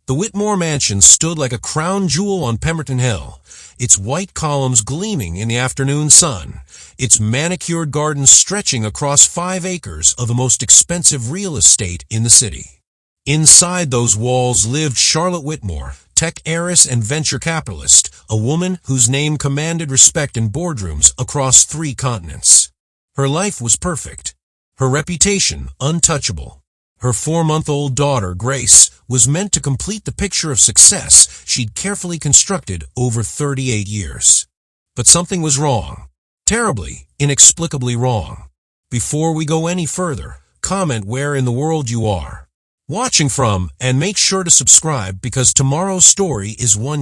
The Whitmore mansion stood like a crown jewel on Pemberton Hill, its white columns gleaming in the afternoon sun, its manicured gardens stretching across 5 acres of the most expensive real estate in the city. Inside those walls lived Charlotte Whitmore, tech heiress and venture capitalist, a woman whose name commanded respect in boardrooms across 3 continents. Her life was perfect, her reputation untouchable. Her 4-month-old daughter, Grace, was meant to complete the picture of success she'd carefully constructed over 38 years. But something was wrong. Terribly, inexplicably wrong. Before we go any further, comment where in the world you are watching from, and make sure to subscribe because tomorrow's story is one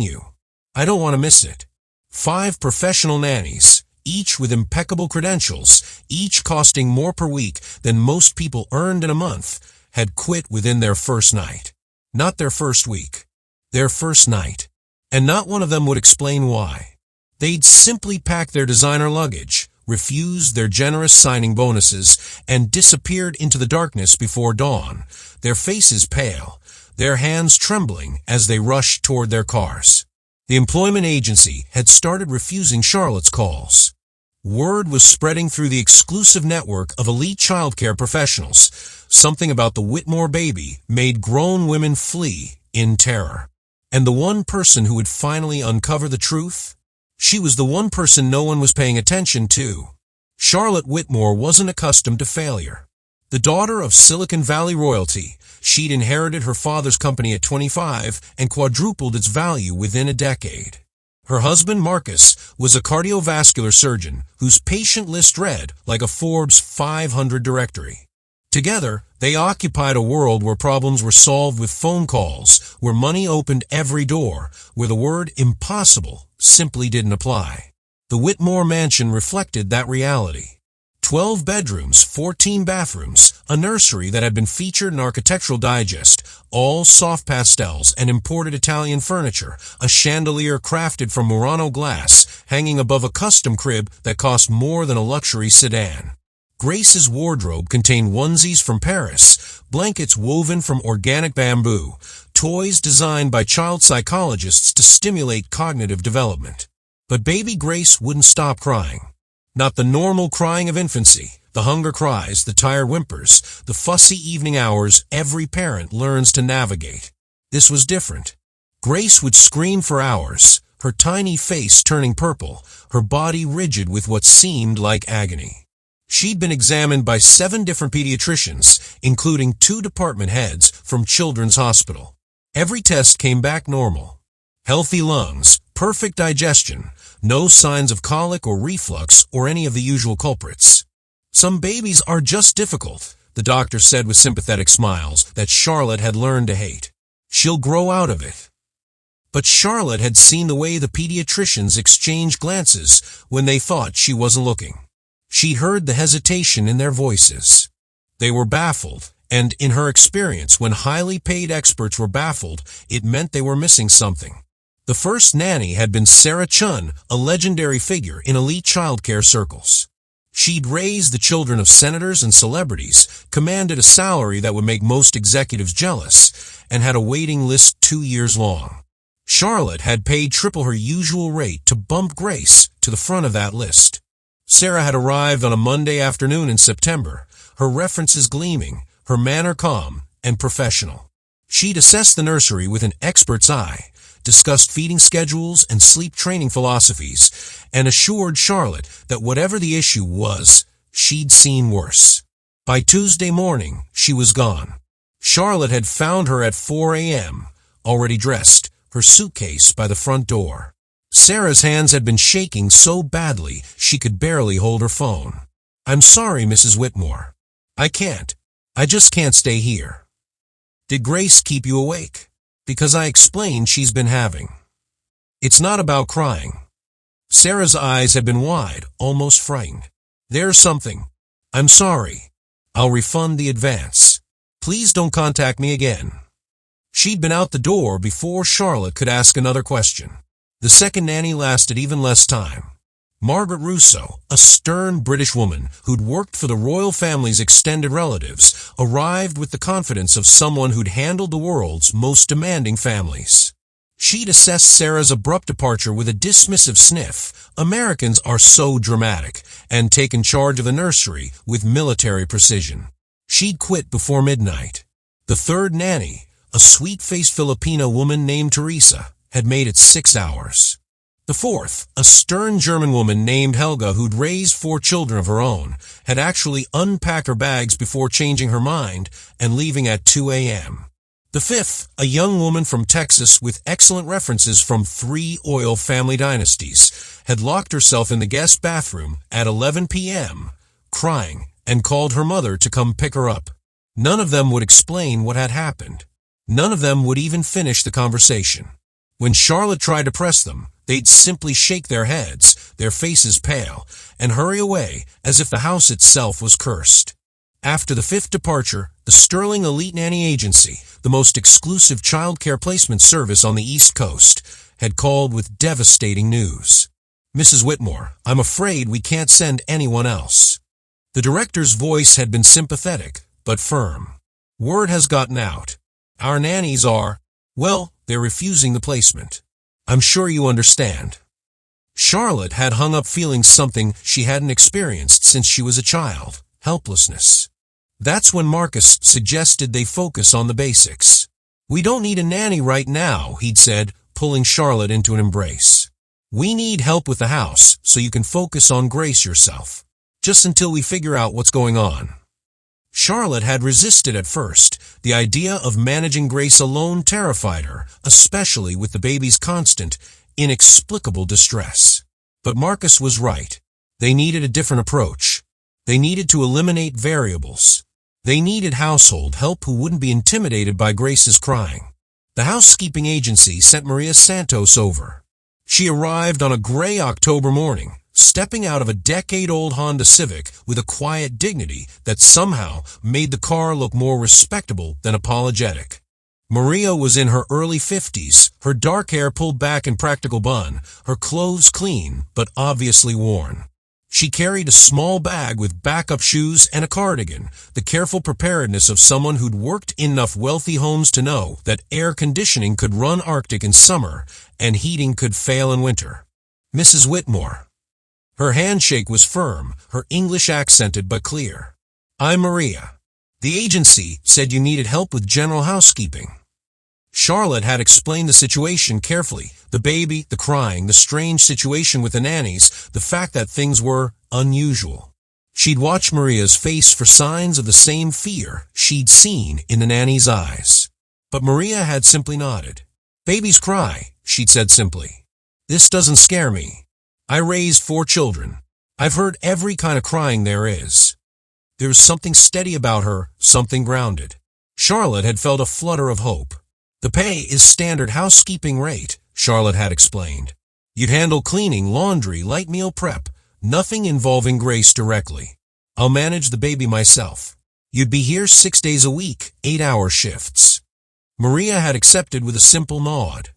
I don't want to miss it. 5 professional nannies, each with impeccable credentials, each costing more per week than most people earned in a month, had quit within their first night. Not their first week. Their first night. And not one of them would explain why. They'd simply packed their designer luggage, refused their generous signing bonuses, and disappeared into the darkness before dawn, their faces pale, their hands trembling as they rushed toward their cars. The employment agency had started refusing Charlotte's calls. Word was spreading through the exclusive network of elite childcare professionals. Something about the Whitmore baby made grown women flee in terror. And the one person who would finally uncover the truth? She was the one person no one was paying attention to. Charlotte Whitmore wasn't accustomed to failure. The daughter of Silicon Valley royalty, she'd inherited her father's company at 25 and quadrupled its value within a decade. Her husband, Marcus, was a cardiovascular surgeon whose patient list read like a Forbes 500 directory. Together, they occupied a world where problems were solved with phone calls, where money opened every door, where the word impossible simply didn't apply. The Whitmore mansion reflected that reality. 12 bedrooms, 14 bathrooms, a nursery that had been featured in Architectural Digest, all soft pastels and imported Italian furniture, a chandelier crafted from Murano glass hanging above a custom crib that cost more than a luxury sedan. Grace's wardrobe contained onesies from Paris, blankets woven from organic bamboo, toys designed by child psychologists to stimulate cognitive development. But baby Grace wouldn't stop crying. Not the normal crying of infancy, the hunger cries, the tired whimpers, the fussy evening hours every parent learns to navigate. This was different. Grace would scream for hours, her tiny face turning purple, her body rigid with what seemed like agony. She'd been examined by 7 different pediatricians, including 2 department heads from Children's Hospital. Every test came back normal. Healthy lungs, perfect digestion, no signs of colic or reflux or any of the usual culprits. Some babies are just difficult, the doctor said with sympathetic smiles that Charlotte had learned to hate. She'll grow out of it. But Charlotte had seen the way the pediatricians exchanged glances when they thought she wasn't looking. She heard the hesitation in their voices. They were baffled, and in her experience, when highly paid experts were baffled, it meant they were missing something. The first nanny had been Sarah Chun, a legendary figure in elite childcare circles. She'd raised the children of senators and celebrities, commanded a salary that would make most executives jealous, and had a waiting list 2 years long. Charlotte had paid triple her usual rate to bump Grace to the front of that list. Sarah had arrived on a Monday afternoon in September, her references gleaming, her manner calm and professional. She'd assessed the nursery with an expert's eye, discussed feeding schedules and sleep training philosophies, and assured Charlotte that whatever the issue was, she'd seen worse. By Tuesday morning, she was gone. Charlotte had found her at 4 a.m., already dressed, her suitcase by the front door. Sarah's hands had been shaking so badly she could barely hold her phone. "I'm sorry, Mrs. Whitmore. I just can't stay here." "Did Grace keep you awake?" "Because I explained she's been having." "It's not about crying." Sarah's eyes had been wide, almost frightened. "There's something. I'm sorry. I'll refund the advance. Please don't contact me again." She'd been out the door before Charlotte could ask another question. The second nanny lasted even less time. Margaret Rousseau, a stern British woman who'd worked for the royal family's extended relatives, arrived with the confidence of someone who'd handled the world's most demanding families. She'd assessed Sarah's abrupt departure with a dismissive sniff, "Americans are so dramatic," and taken charge of the nursery with military precision. She'd quit before midnight. The third nanny, a sweet-faced Filipino woman named Teresa, had made it 6 hours. The fourth, a stern German woman named Helga who'd raised 4 children of her own, had actually unpacked her bags before changing her mind and leaving at 2 a.m. The fifth, a young woman from Texas with excellent references from 3 oil family dynasties, had locked herself in the guest bathroom at 11 p.m., crying, and called her mother to come pick her up. None of them would explain what had happened. None of them would even finish the conversation. When Charlotte tried to press them, they'd simply shake their heads, their faces pale, and hurry away as if the house itself was cursed. After the 5th departure, the Sterling Elite Nanny Agency, the most exclusive child care placement service on the East Coast, had called with devastating news. "Mrs. Whitmore, I'm afraid we can't send anyone else." The director's voice had been sympathetic, but firm. "Word has gotten out. Our nannies are, well, they're refusing the placement. I'm sure you understand." Charlotte had hung up feeling something she hadn't experienced since she was a child: helplessness. That's when Marcus suggested they focus on the basics. "We don't need a nanny right now," he'd said, pulling Charlotte into an embrace. "We need help with the house so you can focus on Grace yourself, just until we figure out what's going on." Charlotte had resisted at first. The idea of managing Grace alone terrified her, especially with the baby's constant, inexplicable distress. But Marcus was right. They needed a different approach. They needed to eliminate variables. They needed household help who wouldn't be intimidated by Grace's crying. The housekeeping agency sent Maria Santos over. She arrived on a gray October morning, stepping out of a decade-old Honda Civic with a quiet dignity that somehow made the car look more respectable than apologetic. Maria was in her early 50s, her dark hair pulled back in practical bun, her clothes clean but obviously worn. She carried a small bag with backup shoes and a cardigan, the careful preparedness of someone who'd worked in enough wealthy homes to know that air conditioning could run Arctic in summer and heating could fail in winter. "Mrs. Whitmore." Her handshake was firm, her English accented but clear. "I'm Maria. The agency said you needed help with general housekeeping." Charlotte had explained the situation carefully: the baby, the crying, the strange situation with the nannies, the fact that things were unusual. She'd watched Maria's face for signs of the same fear she'd seen in the nanny's eyes. But Maria had simply nodded. "Babies cry," she'd said simply. "This doesn't scare me. I raised 4 children. I've heard every kind of crying there is." There was something steady about her, something grounded. Charlotte had felt a flutter of hope. "The pay is standard housekeeping rate," Charlotte had explained. "You'd handle cleaning, laundry, light meal prep, nothing involving Grace directly. I'll manage the baby myself. You'd be here 6 days a week, 8-hour shifts." Maria had accepted with a simple nod.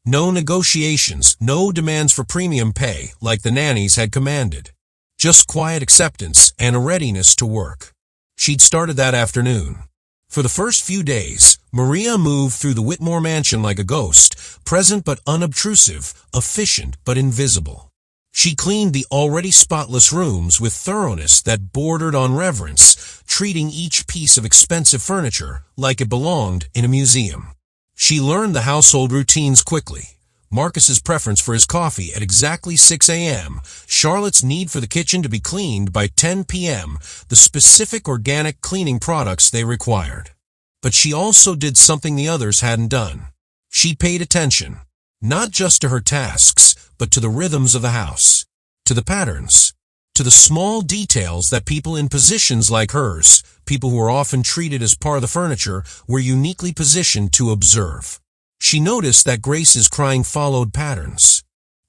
No negotiations, no demands for premium pay like the nannies had commanded. Just quiet acceptance and a readiness to work. She'd started that afternoon. For the first few days, Maria moved through the Whitmore mansion like a ghost, present but unobtrusive, efficient but invisible. She cleaned the already spotless rooms with thoroughness that bordered on reverence, treating each piece of expensive furniture like it belonged in a museum. She learned the household routines quickly. Marcus's preference for his coffee at exactly 6 a.m., Charlotte's need for the kitchen to be cleaned by 10 p.m., the specific organic cleaning products they required. But she also did something the others hadn't done. She paid attention, not just to her tasks, but to the rhythms of the house, to the patterns, to the small details that people in positions like hers, people who are often treated as part of the furniture, were uniquely positioned to observe. She noticed that Grace's crying followed patterns.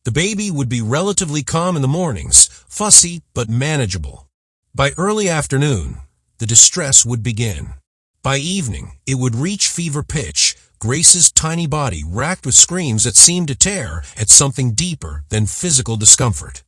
The baby would be relatively calm in the mornings, fussy but manageable. By early afternoon, the distress would begin. By evening, it would reach fever pitch, Grace's tiny body racked with screams that seemed to tear at something deeper than physical discomfort.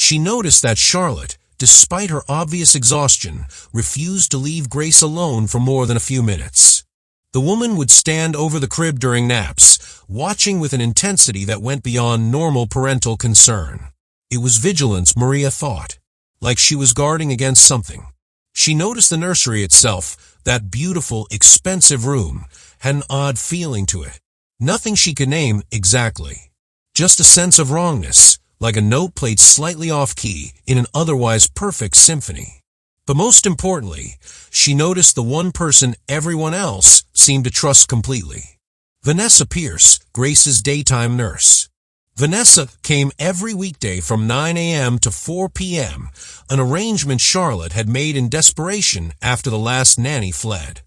She noticed that Charlotte, despite her obvious exhaustion, refused to leave Grace alone for more than a few minutes. The woman would stand over the crib during naps, watching with an intensity that went beyond normal parental concern. It was vigilance, Maria thought, like she was guarding against something. She noticed the nursery itself, that beautiful, expensive room, had an odd feeling to it. Nothing she could name exactly. Just a sense of wrongness, like a note played slightly off-key in an otherwise perfect symphony. But most importantly, she noticed the one person everyone else seemed to trust completely. Vanessa Pierce, Grace's daytime nurse. Vanessa came every weekday from 9 a.m. to 4 p.m., an arrangement Charlotte had made in desperation after the last nanny fled.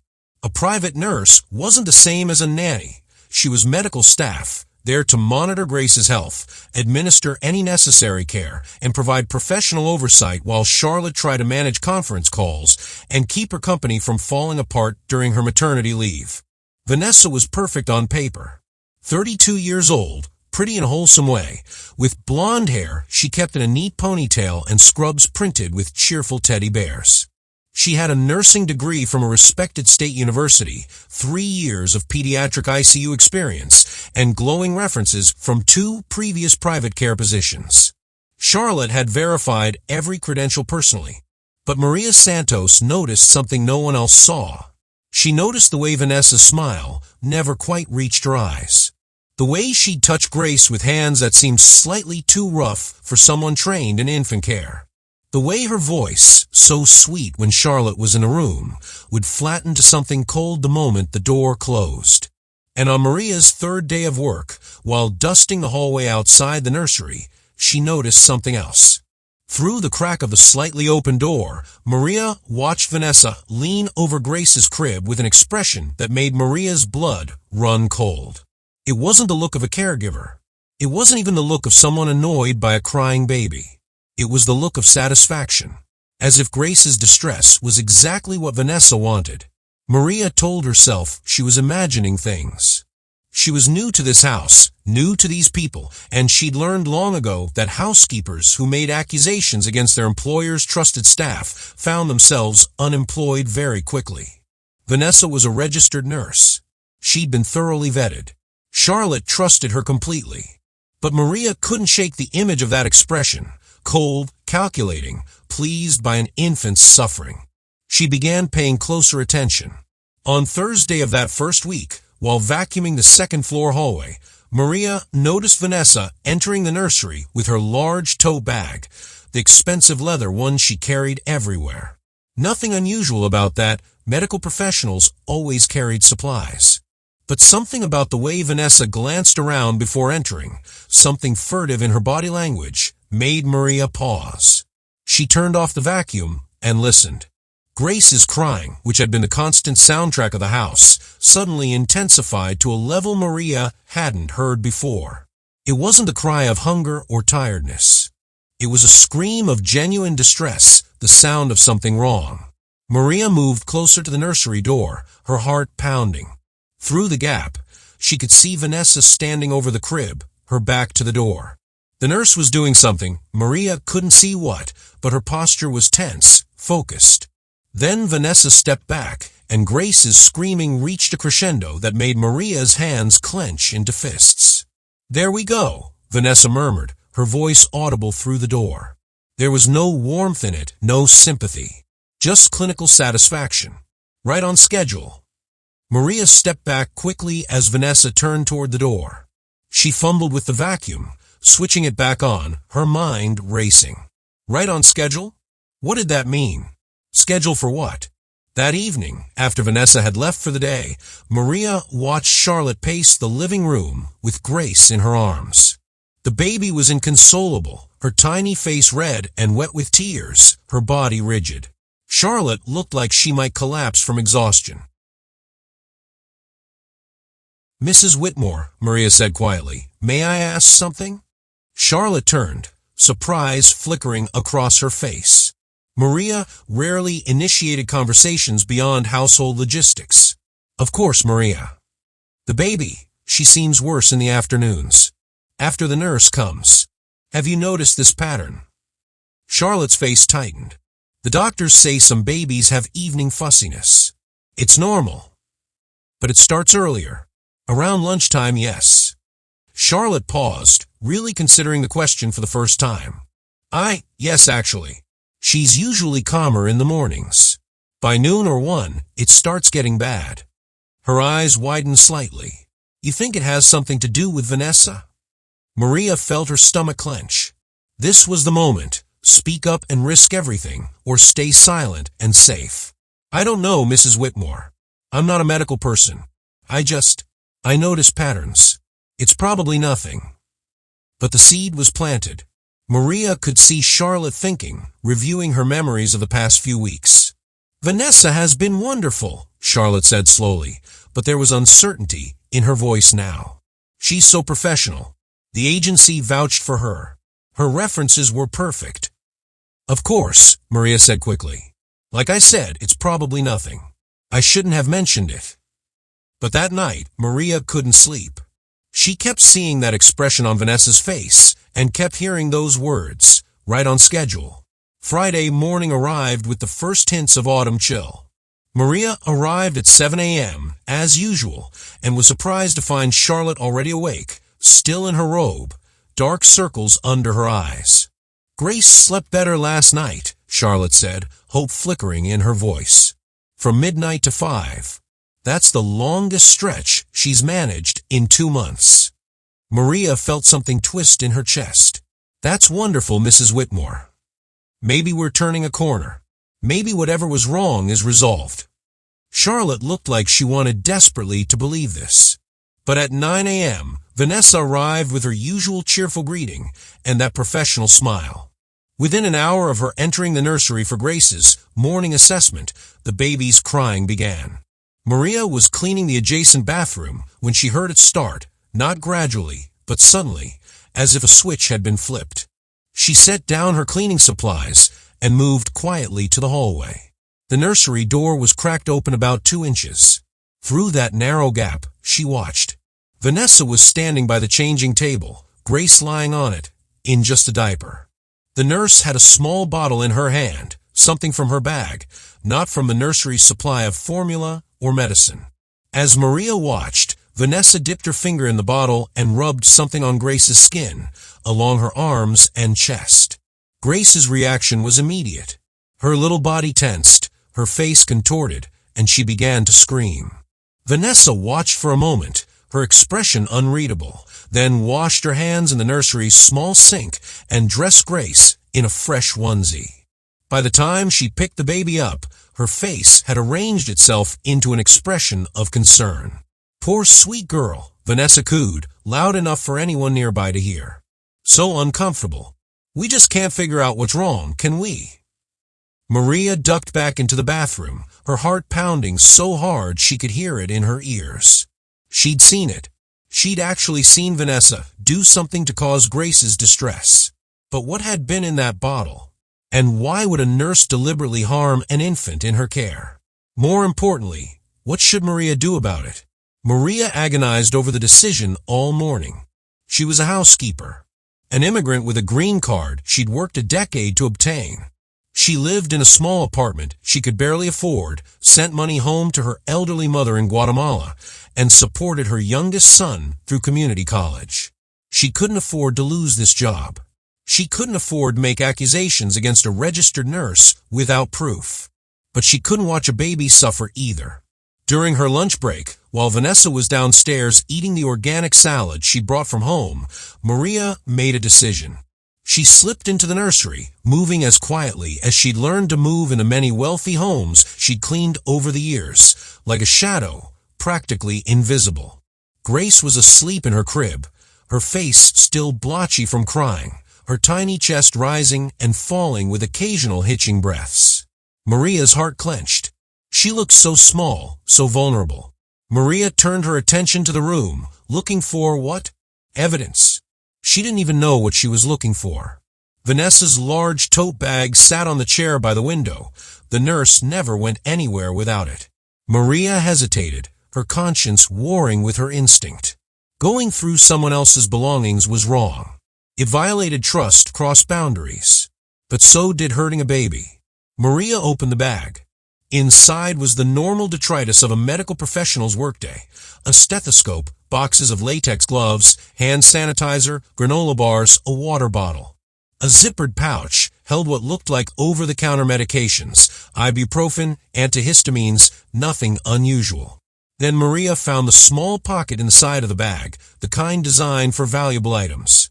A private nurse wasn't the same as a nanny. She was medical staff, there to monitor Grace's health, administer any necessary care, and provide professional oversight while Charlotte tried to manage conference calls and keep her company from falling apart during her maternity leave. Vanessa was perfect on paper. 32 years old, pretty in a wholesome way. With blonde hair she kept in a neat ponytail and scrubs printed with cheerful teddy bears. She had a nursing degree from a respected state university, 3 years of pediatric ICU experience, and glowing references from 2 previous private care positions. Charlotte had verified every credential personally, but Maria Santos noticed something no one else saw. She noticed the way Vanessa's smile never quite reached her eyes. The way she'd touch Grace with hands that seemed slightly too rough for someone trained in infant care. The way her voice, so sweet when Charlotte was in a room, would flatten to something cold the moment the door closed. And on Maria's 3rd day of work, while dusting the hallway outside the nursery, she noticed something else. Through the crack of the slightly open door, Maria watched Vanessa lean over Grace's crib with an expression that made Maria's blood run cold. It wasn't the look of a caregiver. It wasn't even the look of someone annoyed by a crying baby. It was the look of satisfaction, as if Grace's distress was exactly what Vanessa wanted. Maria told herself she was imagining things. She was new to this house, new to these people, and she'd learned long ago that housekeepers who made accusations against their employer's trusted staff found themselves unemployed very quickly. Vanessa was a registered nurse. She'd been thoroughly vetted. Charlotte trusted her completely. But Maria couldn't shake the image of that expression. Cold, calculating, pleased by an infant's suffering. She began paying closer attention. On Thursday of that first week, while vacuuming the second-floor hallway, Maria noticed Vanessa entering the nursery with her large tote bag, the expensive leather one she carried everywhere. Nothing unusual about that. Medical professionals always carried supplies. But something about the way Vanessa glanced around before entering, something furtive in her body language, made Maria pause. She turned off the vacuum and listened. Grace's crying, which had been the constant soundtrack of the house, suddenly intensified to a level Maria hadn't heard before. It wasn't the cry of hunger or tiredness. It was a scream of genuine distress, the sound of something wrong. Maria moved closer to the nursery door, her heart pounding. Through the gap, she could see Vanessa standing over the crib, her back to the door. The nurse was doing something, Maria couldn't see what, but her posture was tense, focused. Then Vanessa stepped back, and Grace's screaming reached a crescendo that made Maria's hands clench into fists. "There we go," Vanessa murmured, her voice audible through the door. There was no warmth in it, no sympathy, just clinical satisfaction. Right on schedule. Maria stepped back quickly as Vanessa turned toward the door. She fumbled with the vacuum, switching it back on, her mind racing. Right on schedule? What did that mean? Schedule for what? That evening, after Vanessa had left for the day, Maria watched Charlotte pace the living room with Grace in her arms. The baby was inconsolable, her tiny face red and wet with tears, her body rigid. Charlotte looked like she might collapse from exhaustion. "Mrs. Whitmore," Maria said quietly, "may I ask something?" Charlotte turned, surprise flickering across her face. Maria rarely initiated conversations beyond household logistics. "Of course, Maria." "The baby, she seems worse in the afternoons. After the nurse comes. Have you noticed this pattern?" Charlotte's face tightened. The doctors say some babies have evening fussiness. It's normal. But it starts earlier. Around lunchtime, yes. Charlotte paused, really considering the question for the first time. Yes, actually. She's usually calmer in the mornings. By noon or 1, it starts getting bad. Her eyes widened slightly. You think it has something to do with Vanessa? Maria felt her stomach clench. This was the moment. Speak up and risk everything, or stay silent and safe. I don't know, Mrs. Whitmore. I'm not a medical person. I notice patterns. It's probably nothing. But the seed was planted. Maria could see Charlotte thinking, reviewing her memories of the past few weeks. Vanessa has been wonderful, Charlotte said slowly, but there was uncertainty in her voice now. She's so professional. The agency vouched for her. Her references were perfect. Of course, Maria said quickly. Like I said, it's probably nothing. I shouldn't have mentioned it. But that night, Maria couldn't sleep. She kept seeing that expression on Vanessa's face and kept hearing those words, right on schedule. Friday morning arrived with the first hints of autumn chill. Maria arrived at 7 a.m., as usual, and was surprised to find Charlotte already awake, still in her robe, dark circles under her eyes. Grace slept better last night, Charlotte said, hope flickering in her voice. From midnight to 5. That's the longest stretch she's managed in 2 months. Maria felt something twist in her chest. That's wonderful, Mrs. Whitmore. Maybe we're turning a corner. Maybe whatever was wrong is resolved. Charlotte looked like she wanted desperately to believe this. But at 9 a.m., Vanessa arrived with her usual cheerful greeting and that professional smile. Within an hour of her entering the nursery for Grace's morning assessment, the baby's crying began. Maria was cleaning the adjacent bathroom when she heard it start, not gradually, but suddenly, as if a switch had been flipped. She set down her cleaning supplies and moved quietly to the hallway. The nursery door was cracked open about 2 inches. Through that narrow gap, she watched. Vanessa was standing by the changing table, Grace lying on it, in just a diaper. The nurse had a small bottle in her hand, something from her bag, not from the nursery's supply of formula or medicine. As Maria watched, Vanessa dipped her finger in the bottle and rubbed something on Grace's skin, along her arms and chest. Grace's reaction was immediate. Her little body tensed, her face contorted, and she began to scream. Vanessa watched for a moment, her expression unreadable, then washed her hands in the nursery's small sink and dressed Grace in a fresh onesie. By the time she picked the baby up, her face had arranged itself into an expression of concern. Poor sweet girl, Vanessa cooed, loud enough for anyone nearby to hear. So uncomfortable. We just can't figure out what's wrong, can we? Maria ducked back into the bathroom, her heart pounding so hard she could hear it in her ears. She'd seen it. She'd actually seen Vanessa do something to cause Grace's distress. But what had been in that bottle? And why would a nurse deliberately harm an infant in her care? More importantly, what should Maria do about it? Maria agonized over the decision all morning. She was a housekeeper, an immigrant with a green card she'd worked a decade to obtain. She lived in a small apartment she could barely afford, sent money home to her elderly mother in Guatemala, and supported her youngest son through community college. She couldn't afford to lose this job. She couldn't afford to make accusations against a registered nurse without proof. But she couldn't watch a baby suffer either. During her lunch break, while Vanessa was downstairs eating the organic salad she brought from home, Maria made a decision. She slipped into the nursery, moving as quietly as she'd learned to move in the many wealthy homes she'd cleaned over the years, like a shadow, practically invisible. Grace was asleep in her crib, her face still blotchy from crying, her tiny chest rising and falling with occasional hitching breaths. Maria's heart clenched. She looked so small, so vulnerable. Maria turned her attention to the room, looking for what? Evidence. She didn't even know what she was looking for. Vanessa's large tote bag sat on the chair by the window. The nurse never went anywhere without it. Maria hesitated, her conscience warring with her instinct. Going through someone else's belongings was wrong. It violated trust, crossed boundaries. but so did hurting a baby. Maria opened the bag. Inside was the normal detritus of a medical professional's workday: a stethoscope, boxes of latex gloves, hand sanitizer, granola bars, a water bottle. A zippered pouch held what looked like over-the-counter medications: ibuprofen, antihistamines, nothing unusual. Then Maria found the small pocket in the side of the bag, the kind designed for valuable items.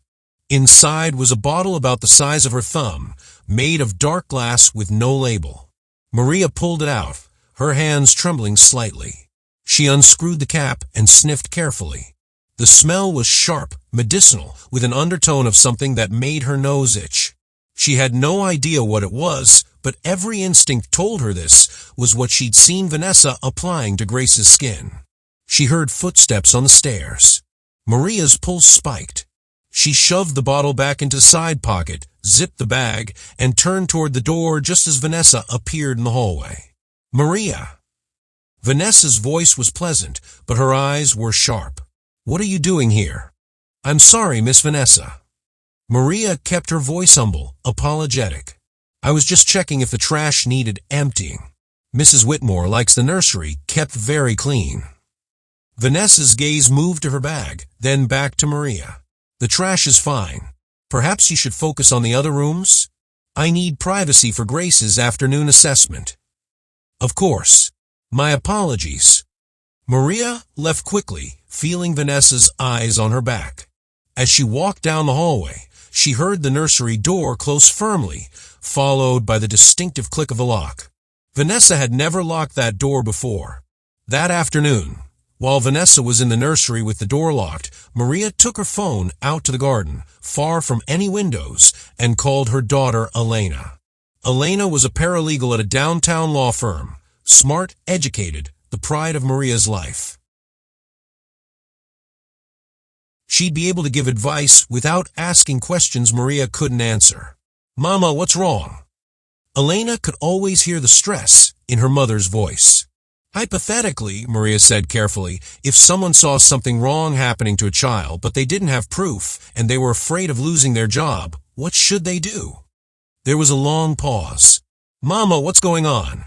Inside was a bottle about the size of her thumb, made of dark glass with no label. Maria pulled it out, her hands trembling slightly. She unscrewed the cap and sniffed carefully. The smell was sharp, medicinal, with an undertone of something that made her nose itch. She had no idea what it was, but every instinct told her this was what she'd seen Vanessa applying to Grace's skin. She heard footsteps on the stairs. Maria's pulse spiked. She shoved the bottle back into the side pocket, zipped the bag, and turned toward the door just as Vanessa appeared in the hallway. "Maria." Vanessa's voice was pleasant, but her eyes were sharp. "What are you doing here?" "I'm sorry, Miss Vanessa." Maria kept her voice humble, apologetic. "I was just checking if the trash needed emptying. Mrs. Whitmore likes the nursery kept very clean." Vanessa's gaze moved to her bag, then back to Maria. "The trash is fine. Perhaps you should focus on the other rooms? I need privacy for Grace's afternoon assessment." "Of course. My apologies." Maria left quickly, feeling Vanessa's eyes on her back. As she walked down the hallway, she heard the nursery door close firmly, followed by the distinctive click of a lock. Vanessa had never locked that door before. That afternoon, while Vanessa was in the nursery with the door locked, Maria took her phone out to the garden, far from any windows, and called her daughter Elena. Elena was a paralegal at a downtown law firm, smart, educated, the pride of Maria's life. She'd be able to give advice without asking questions Maria couldn't answer. "Mama, what's wrong?" Elena could always hear the stress in her mother's voice. "Hypothetically," Maria said carefully, "if someone saw something wrong happening to a child, but they didn't have proof, and they were afraid of losing their job, what should they do?" There was a long pause. "Mama, what's going on?"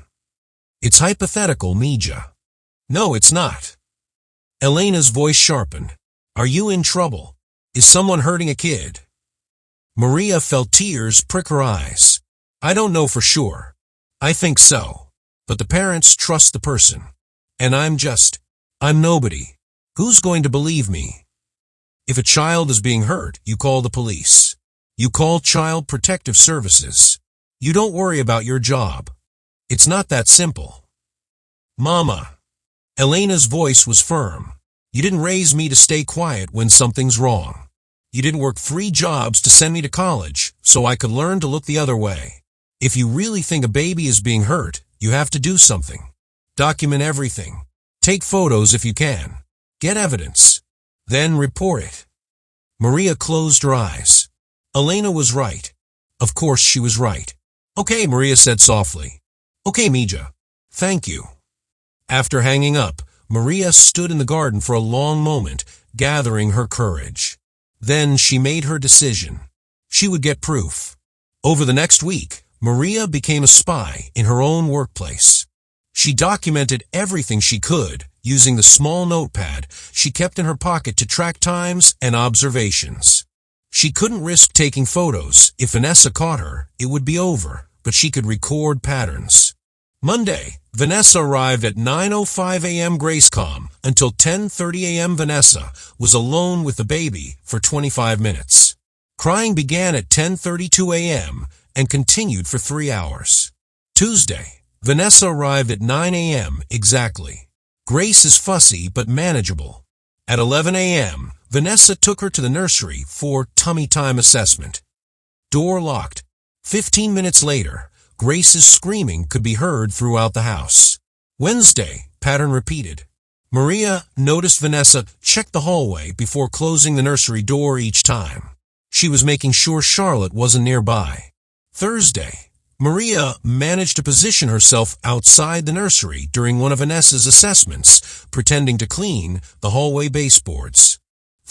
"It's hypothetical, Mija." "No, it's not." Elena's voice sharpened. "Are you in trouble? Is someone hurting a kid?" Maria felt tears prick her eyes. "I don't know for sure. I think so. But the parents trust the person. And I'm nobody. Who's going to believe me? If a child is being hurt, you call the police. You call Child Protective Services. You don't worry about your job. It's not that simple." "Mama." Elena's voice was firm. "You didn't raise me to stay quiet when something's wrong. You didn't work 3 jobs to send me to college so I could learn to look the other way. If you really think a baby is being hurt, you have to do something. Document everything. Take photos if you can. Get evidence. Then report it." Maria closed her eyes. Elena was right. Of course she was right. "Okay," Maria said softly. "Okay, Mija. Thank you." After hanging up, Maria stood in the garden for a long moment, gathering her courage. Then she made her decision. She would get proof. Over the next week, Maria became a spy in her own workplace. She documented everything she could using the small notepad she kept in her pocket to track times and observations. She couldn't risk taking photos. If Vanessa caught her, it would be over, but she could record patterns. Monday, Vanessa arrived at 9:05 a.m. Gracecom until 10:30 a.m. Vanessa was alone with the baby for 25 minutes. Crying began at 10:32 a.m. and continued for 3 hours. Tuesday, Vanessa arrived at 9 a.m. exactly. Grace is fussy but manageable. At 11 a.m., Vanessa took her to the nursery for tummy time assessment. Door locked. 15 minutes later, Grace's screaming could be heard throughout the house. Wednesday, pattern repeated. Maria noticed Vanessa check the hallway before closing the nursery door each time. She was making sure Charlotte wasn't nearby. Thursday, Maria managed to position herself outside the nursery during one of Vanessa's assessments, pretending to clean the hallway baseboards.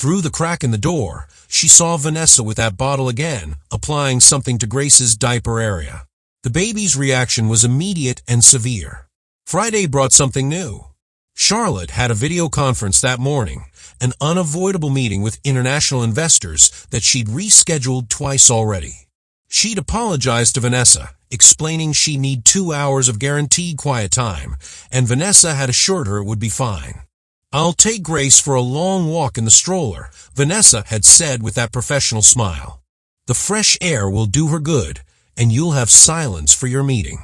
Through the crack in the door, she saw Vanessa with that bottle again, applying something to Grace's diaper area. The baby's reaction was immediate and severe. Friday brought something new. Charlotte had a video conference that morning, an unavoidable meeting with international investors that she'd rescheduled twice already. She'd apologized to Vanessa, explaining she'd need 2 hours of guaranteed quiet time, and Vanessa had assured her it would be fine. "I'll take Grace for a long walk in the stroller," Vanessa had said with that professional smile. "The fresh air will do her good, and you'll have silence for your meeting."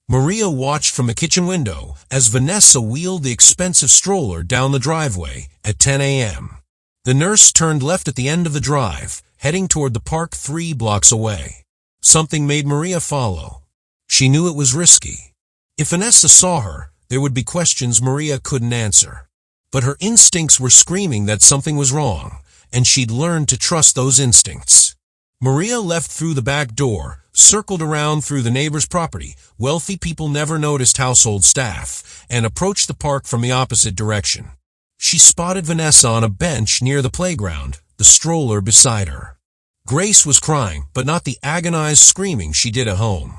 Maria watched from the kitchen window as Vanessa wheeled the expensive stroller down the driveway at 10 a.m. The nurse turned left at the end of the drive, heading toward the park 3 blocks away. Something made Maria follow. She knew it was risky. If Vanessa saw her, there would be questions Maria couldn't answer. But her instincts were screaming that something was wrong, and she'd learned to trust those instincts. Maria left through the back door, circled around through the neighbor's property, wealthy people never noticed household staff, and approached the park from the opposite direction. She spotted Vanessa on a bench near the playground, the stroller beside her. Grace was crying, but not the agonized screaming she did at home.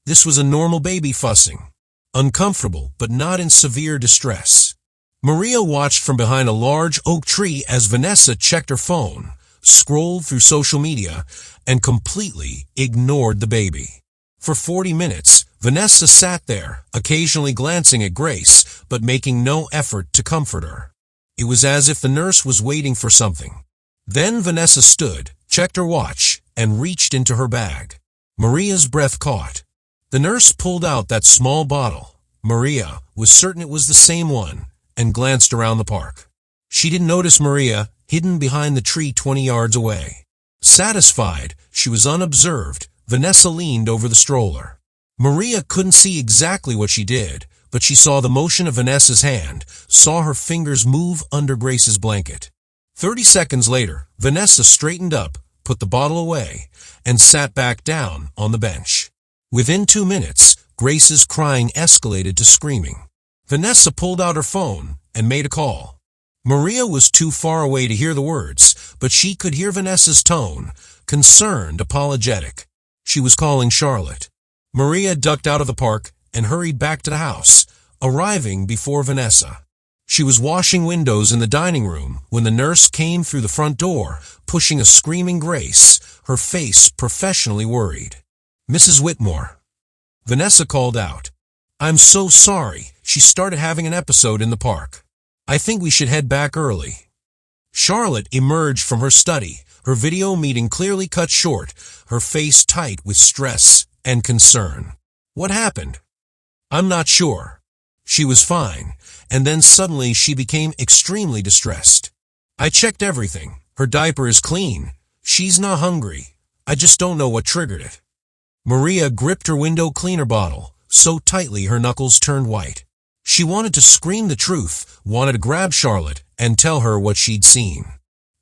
This was a normal baby fussing. Uncomfortable, but not in severe distress. Maria watched from behind a large oak tree as Vanessa checked her phone, scrolled through social media, and completely ignored the baby. For 40 minutes, Vanessa sat there, occasionally glancing at Grace, but making no effort to comfort her. It was as if the nurse was waiting for something. Then Vanessa stood, checked her watch, and reached into her bag. Maria's breath caught. The nurse pulled out that small bottle. Maria was certain it was the same one, and glanced around the park. She didn't notice Maria, hidden behind the tree 20 yards away. Satisfied she was unobserved, Vanessa leaned over the stroller. Maria couldn't see exactly what she did, but she saw the motion of Vanessa's hand, saw her fingers move under Grace's blanket. 30 seconds later, Vanessa straightened up, put the bottle away, and sat back down on the bench. Within 2 minutes, Grace's crying escalated to screaming. Vanessa pulled out her phone and made a call. Maria was too far away to hear the words, but she could hear Vanessa's tone, concerned, apologetic. She was calling Charlotte. Maria ducked out of the park and hurried back to the house, arriving before Vanessa. She was washing windows in the dining room when the nurse came through the front door, pushing a screaming Grace, her face professionally worried. "Mrs. Whitmore." Vanessa called out. "I'm so sorry. She started having an episode in the park. I think we should head back early." Charlotte emerged from her study, her video meeting clearly cut short, her face tight with stress and concern. "What happened?" "I'm not sure. She was fine, and then suddenly she became extremely distressed. I checked everything. Her diaper is clean. She's not hungry. I just don't know what triggered it." Maria gripped her window cleaner bottle so tightly her knuckles turned white. She wanted to scream the truth, wanted to grab Charlotte and tell her what she'd seen.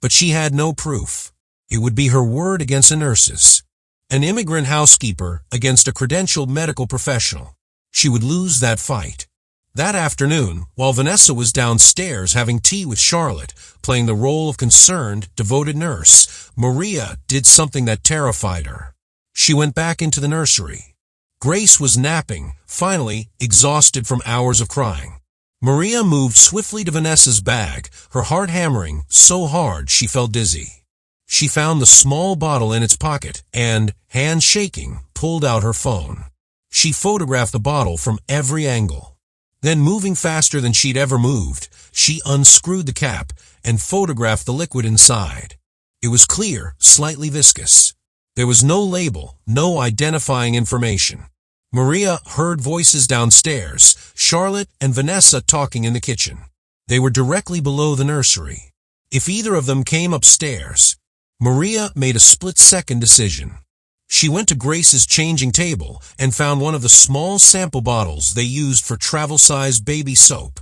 But she had no proof. It would be her word against the nurses. An immigrant housekeeper against a credentialed medical professional. She would lose that fight. That afternoon, while Vanessa was downstairs having tea with Charlotte, playing the role of concerned, devoted nurse, Maria did something that terrified her. She went back into the nursery. Grace was napping, finally, exhausted from hours of crying. Maria moved swiftly to Vanessa's bag, her heart hammering so hard she felt dizzy. She found the small bottle in its pocket and, hands shaking, pulled out her phone. She photographed the bottle from every angle. Then, moving faster than she'd ever moved, she unscrewed the cap and photographed the liquid inside. It was clear, slightly viscous. There was no label, no identifying information. Maria heard voices downstairs, Charlotte and Vanessa talking in the kitchen. They were directly below the nursery. If either of them came upstairs, Maria made a split-second decision. She went to Grace's changing table and found one of the small sample bottles they used for travel-sized baby soap.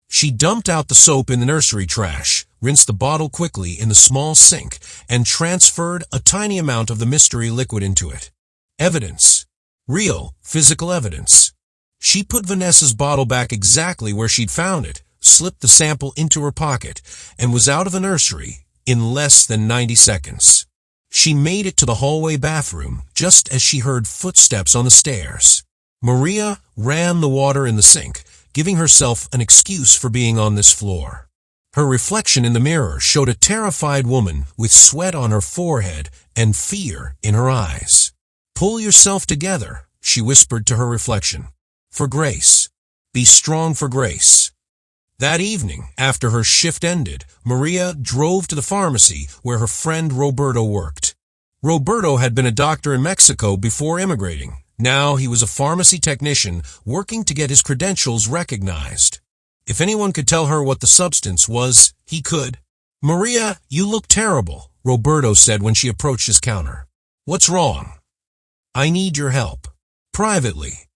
She dumped out the soap in the nursery trash, rinsed the bottle quickly in the small sink, and transferred a tiny amount of the mystery liquid into it. Evidence. Real, physical evidence. She put Vanessa's bottle back exactly where she'd found it, slipped the sample into her pocket, and was out of the nursery, in less than 90 seconds. She made it to the hallway bathroom just as she heard footsteps on the stairs. Maria ran the water in the sink, giving herself an excuse for being on this floor. Her reflection in the mirror showed a terrified woman with sweat on her forehead and fear in her eyes. "Pull yourself together," she whispered to her reflection. "For grace. Be strong for grace." That evening, after her shift ended, Maria drove to the pharmacy where her friend Roberto worked. Roberto had been a doctor in Mexico before immigrating. Now he was a pharmacy technician working to get his credentials recognized. If anyone could tell her what the substance was, he could. "Maria, you look terrible," Roberto said when she approached his counter. "What's wrong?" "I need your help." Privately.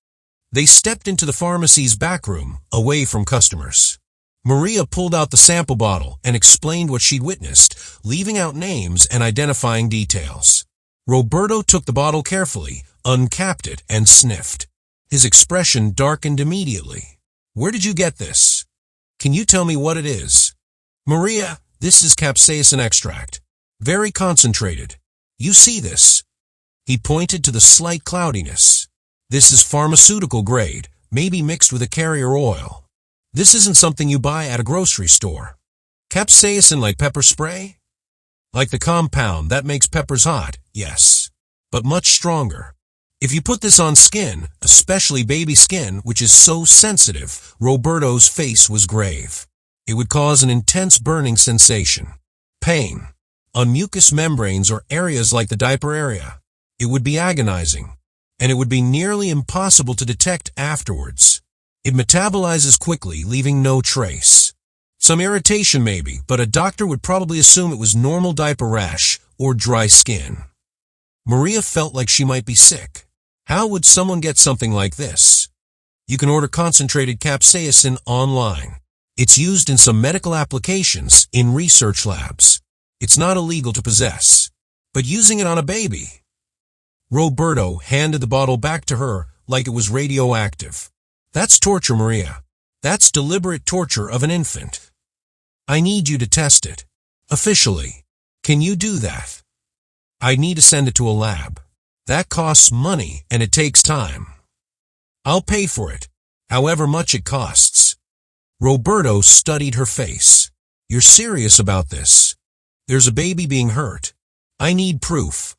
They stepped into the pharmacy's back room, away from customers. Maria pulled out the sample bottle and explained what she'd witnessed, leaving out names and identifying details. Roberto took the bottle carefully, uncapped it, and sniffed. His expression darkened immediately. "Where did you get this? Can you tell me what it is?" "Maria, this is capsaicin extract. Very concentrated. You see this?" He pointed to the slight cloudiness. "This is pharmaceutical grade, maybe mixed with a carrier oil. This isn't something you buy at a grocery store." "Capsaicin like pepper spray?" "Like the compound that makes peppers hot, yes. But much stronger. If you put this on skin, especially baby skin, which is so sensitive," Roberto's face was grave. "It would cause an intense burning sensation. Pain. On mucous membranes or areas like the diaper area. It would be agonizing. And it would be nearly impossible to detect afterwards. It metabolizes quickly, leaving no trace. Some irritation maybe, but a doctor would probably assume it was normal diaper rash or dry skin." Maria felt like she might be sick. How would someone get something like this? You can order concentrated capsaicin online. It's used in some medical applications in research labs. It's not illegal to possess. But using it on a baby? Roberto handed the bottle back to her like it was radioactive. "That's torture, Maria. That's deliberate torture of an infant. I need you to test it. Officially. Can you do that?" "I need to send it to a lab. That costs money and it takes time." "I'll pay for it, however much it costs." Roberto studied her face. "You're serious about this? There's a baby being hurt. I need proof."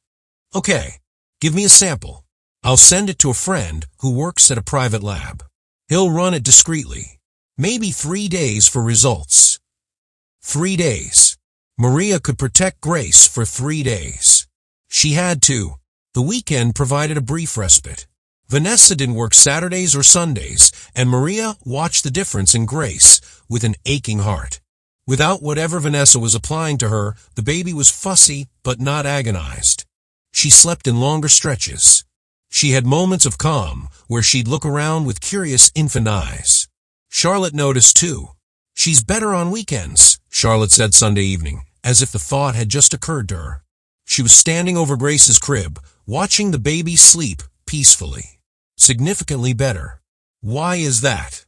"Okay, give me a sample. I'll send it to a friend who works at a private lab. He'll run it discreetly. Maybe 3 days for results." 3 days. Maria could protect Grace for 3 days. She had to. The weekend provided a brief respite. Vanessa didn't work Saturdays or Sundays, and Maria watched the difference in Grace with an aching heart. Without whatever Vanessa was applying to her, the baby was fussy but not agonized. She slept in longer stretches. She had moments of calm where she'd look around with curious infant eyes. Charlotte noticed too. "She's better on weekends," Charlotte said Sunday evening, as if the thought had just occurred to her. She was standing over Grace's crib, watching the baby sleep peacefully. Significantly better. "Why is that?"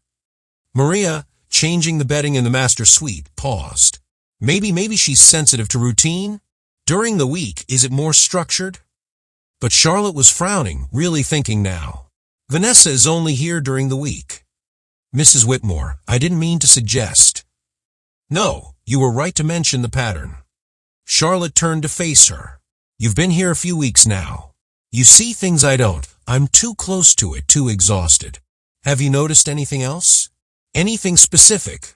Maria, changing the bedding in the master suite, paused. Maybe she's sensitive to routine? During the week, is it more structured?" But Charlotte was frowning, really thinking now. "Vanessa is only here during the week." "Mrs. Whitmore, I didn't mean to suggest." "No, you were right to mention the pattern." Charlotte turned to face her. "You've been here a few weeks now. You see things I don't. I'm too close to it, too exhausted. Have you noticed anything else? Anything specific?"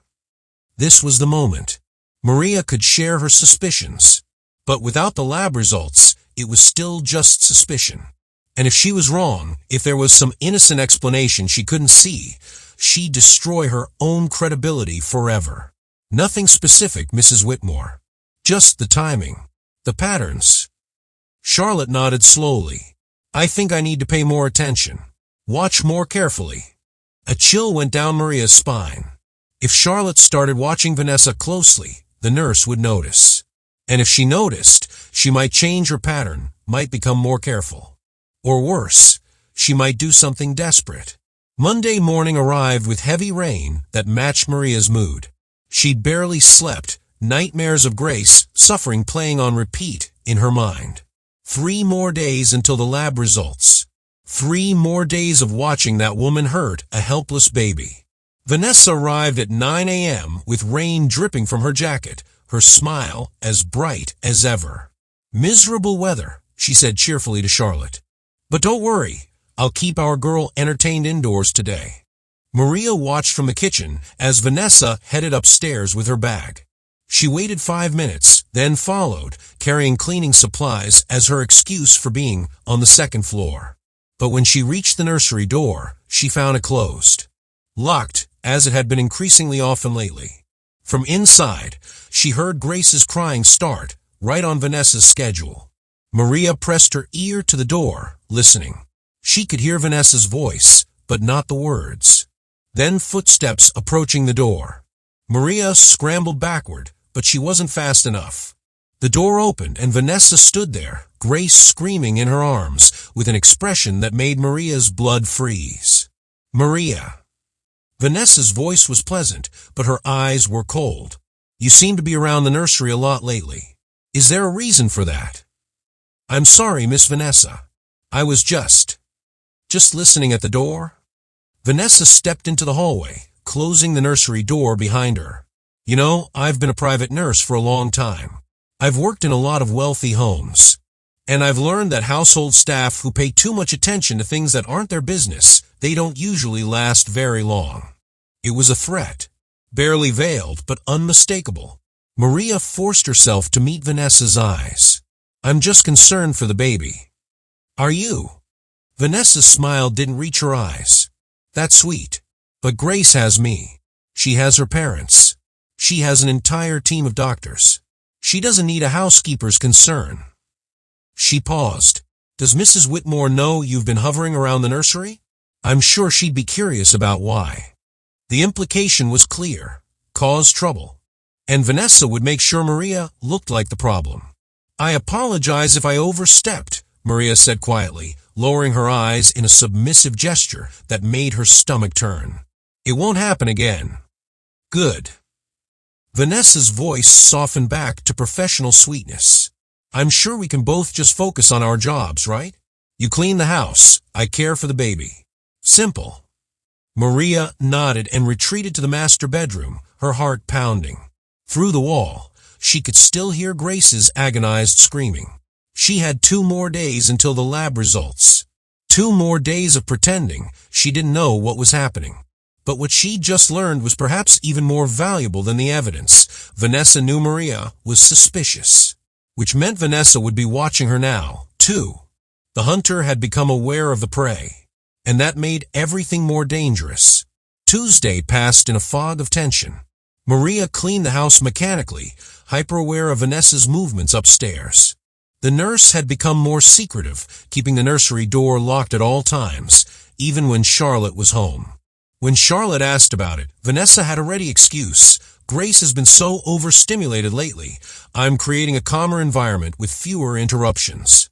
This was the moment. Maria could share her suspicions. But without the lab results, it was still just suspicion. And if she was wrong, if there was some innocent explanation she couldn't see, she'd destroy her own credibility forever. "Nothing specific, Mrs. Whitmore. Just the timing. The patterns." Charlotte nodded slowly. "I think I need to pay more attention. Watch more carefully." A chill went down Maria's spine. If Charlotte started watching Vanessa closely, the nurse would notice. And if she noticed, she might change her pattern, might become more careful. Or worse, she might do something desperate. Monday morning arrived with heavy rain that matched Maria's mood. She'd barely slept, nightmares of Grace suffering playing on repeat in her mind. 3 more days until the lab results. 3 more days of watching that woman hurt a helpless baby. Vanessa arrived at 9 a.m. with rain dripping from her jacket, her smile as bright as ever. "Miserable weather," she said cheerfully to Charlotte. "But don't worry, I'll keep our girl entertained indoors today." Maria watched from the kitchen as Vanessa headed upstairs with her bag. She waited 5 minutes, then followed, carrying cleaning supplies as her excuse for being on the second floor. But when she reached the nursery door, she found it closed. Locked, as it had been increasingly often lately. From inside, she heard Grace's crying start, right on Vanessa's schedule. Maria pressed her ear to the door, listening. She could hear Vanessa's voice, but not the words. Then footsteps approaching the door. Maria scrambled backward, but she wasn't fast enough. The door opened and Vanessa stood there, Grace screaming in her arms, with an expression that made Maria's blood freeze. "Maria." Vanessa's voice was pleasant, but her eyes were cold. "You seem to be around the nursery a lot lately. Is there a reason for that?" "I'm sorry, Miss Vanessa. I was just listening at the door." Vanessa stepped into the hallway, closing the nursery door behind her. "You know, I've been a private nurse for a long time. I've worked in a lot of wealthy homes. And I've learned that household staff who pay too much attention to things that aren't their business, they don't usually last very long." It was a threat, barely veiled but unmistakable. Maria forced herself to meet Vanessa's eyes. "I'm just concerned for the baby." "Are you?" Vanessa's smile didn't reach her eyes. "That's sweet. But Grace has me. She has her parents. She has an entire team of doctors. She doesn't need a housekeeper's concern." She paused. "Does Mrs. Whitmore know you've been hovering around the nursery? I'm sure she'd be curious about why." The implication was clear. Cause trouble. And Vanessa would make sure Maria looked like the problem. "I apologize if I overstepped," Maria said quietly, lowering her eyes in a submissive gesture that made her stomach turn. "It won't happen again." "Good." Vanessa's voice softened back to professional sweetness. "I'm sure we can both just focus on our jobs, right? You clean the house, I care for the baby. Simple." Maria nodded and retreated to the master bedroom, her heart pounding. Through the wall, she could still hear Grace's agonized screaming. She had 2 more days until the lab results. 2 more days of pretending she didn't know what was happening. But what she just learned was perhaps even more valuable than the evidence. Vanessa knew Maria was suspicious, which meant Vanessa would be watching her now, too. The hunter had become aware of the prey, and that made everything more dangerous. Tuesday passed in a fog of tension. Maria cleaned the house mechanically, hyper-aware of Vanessa's movements upstairs. The nurse had become more secretive, keeping the nursery door locked at all times, even when Charlotte was home. When Charlotte asked about it, Vanessa had a ready excuse. "Grace has been so overstimulated lately. I'm creating a calmer environment with fewer interruptions."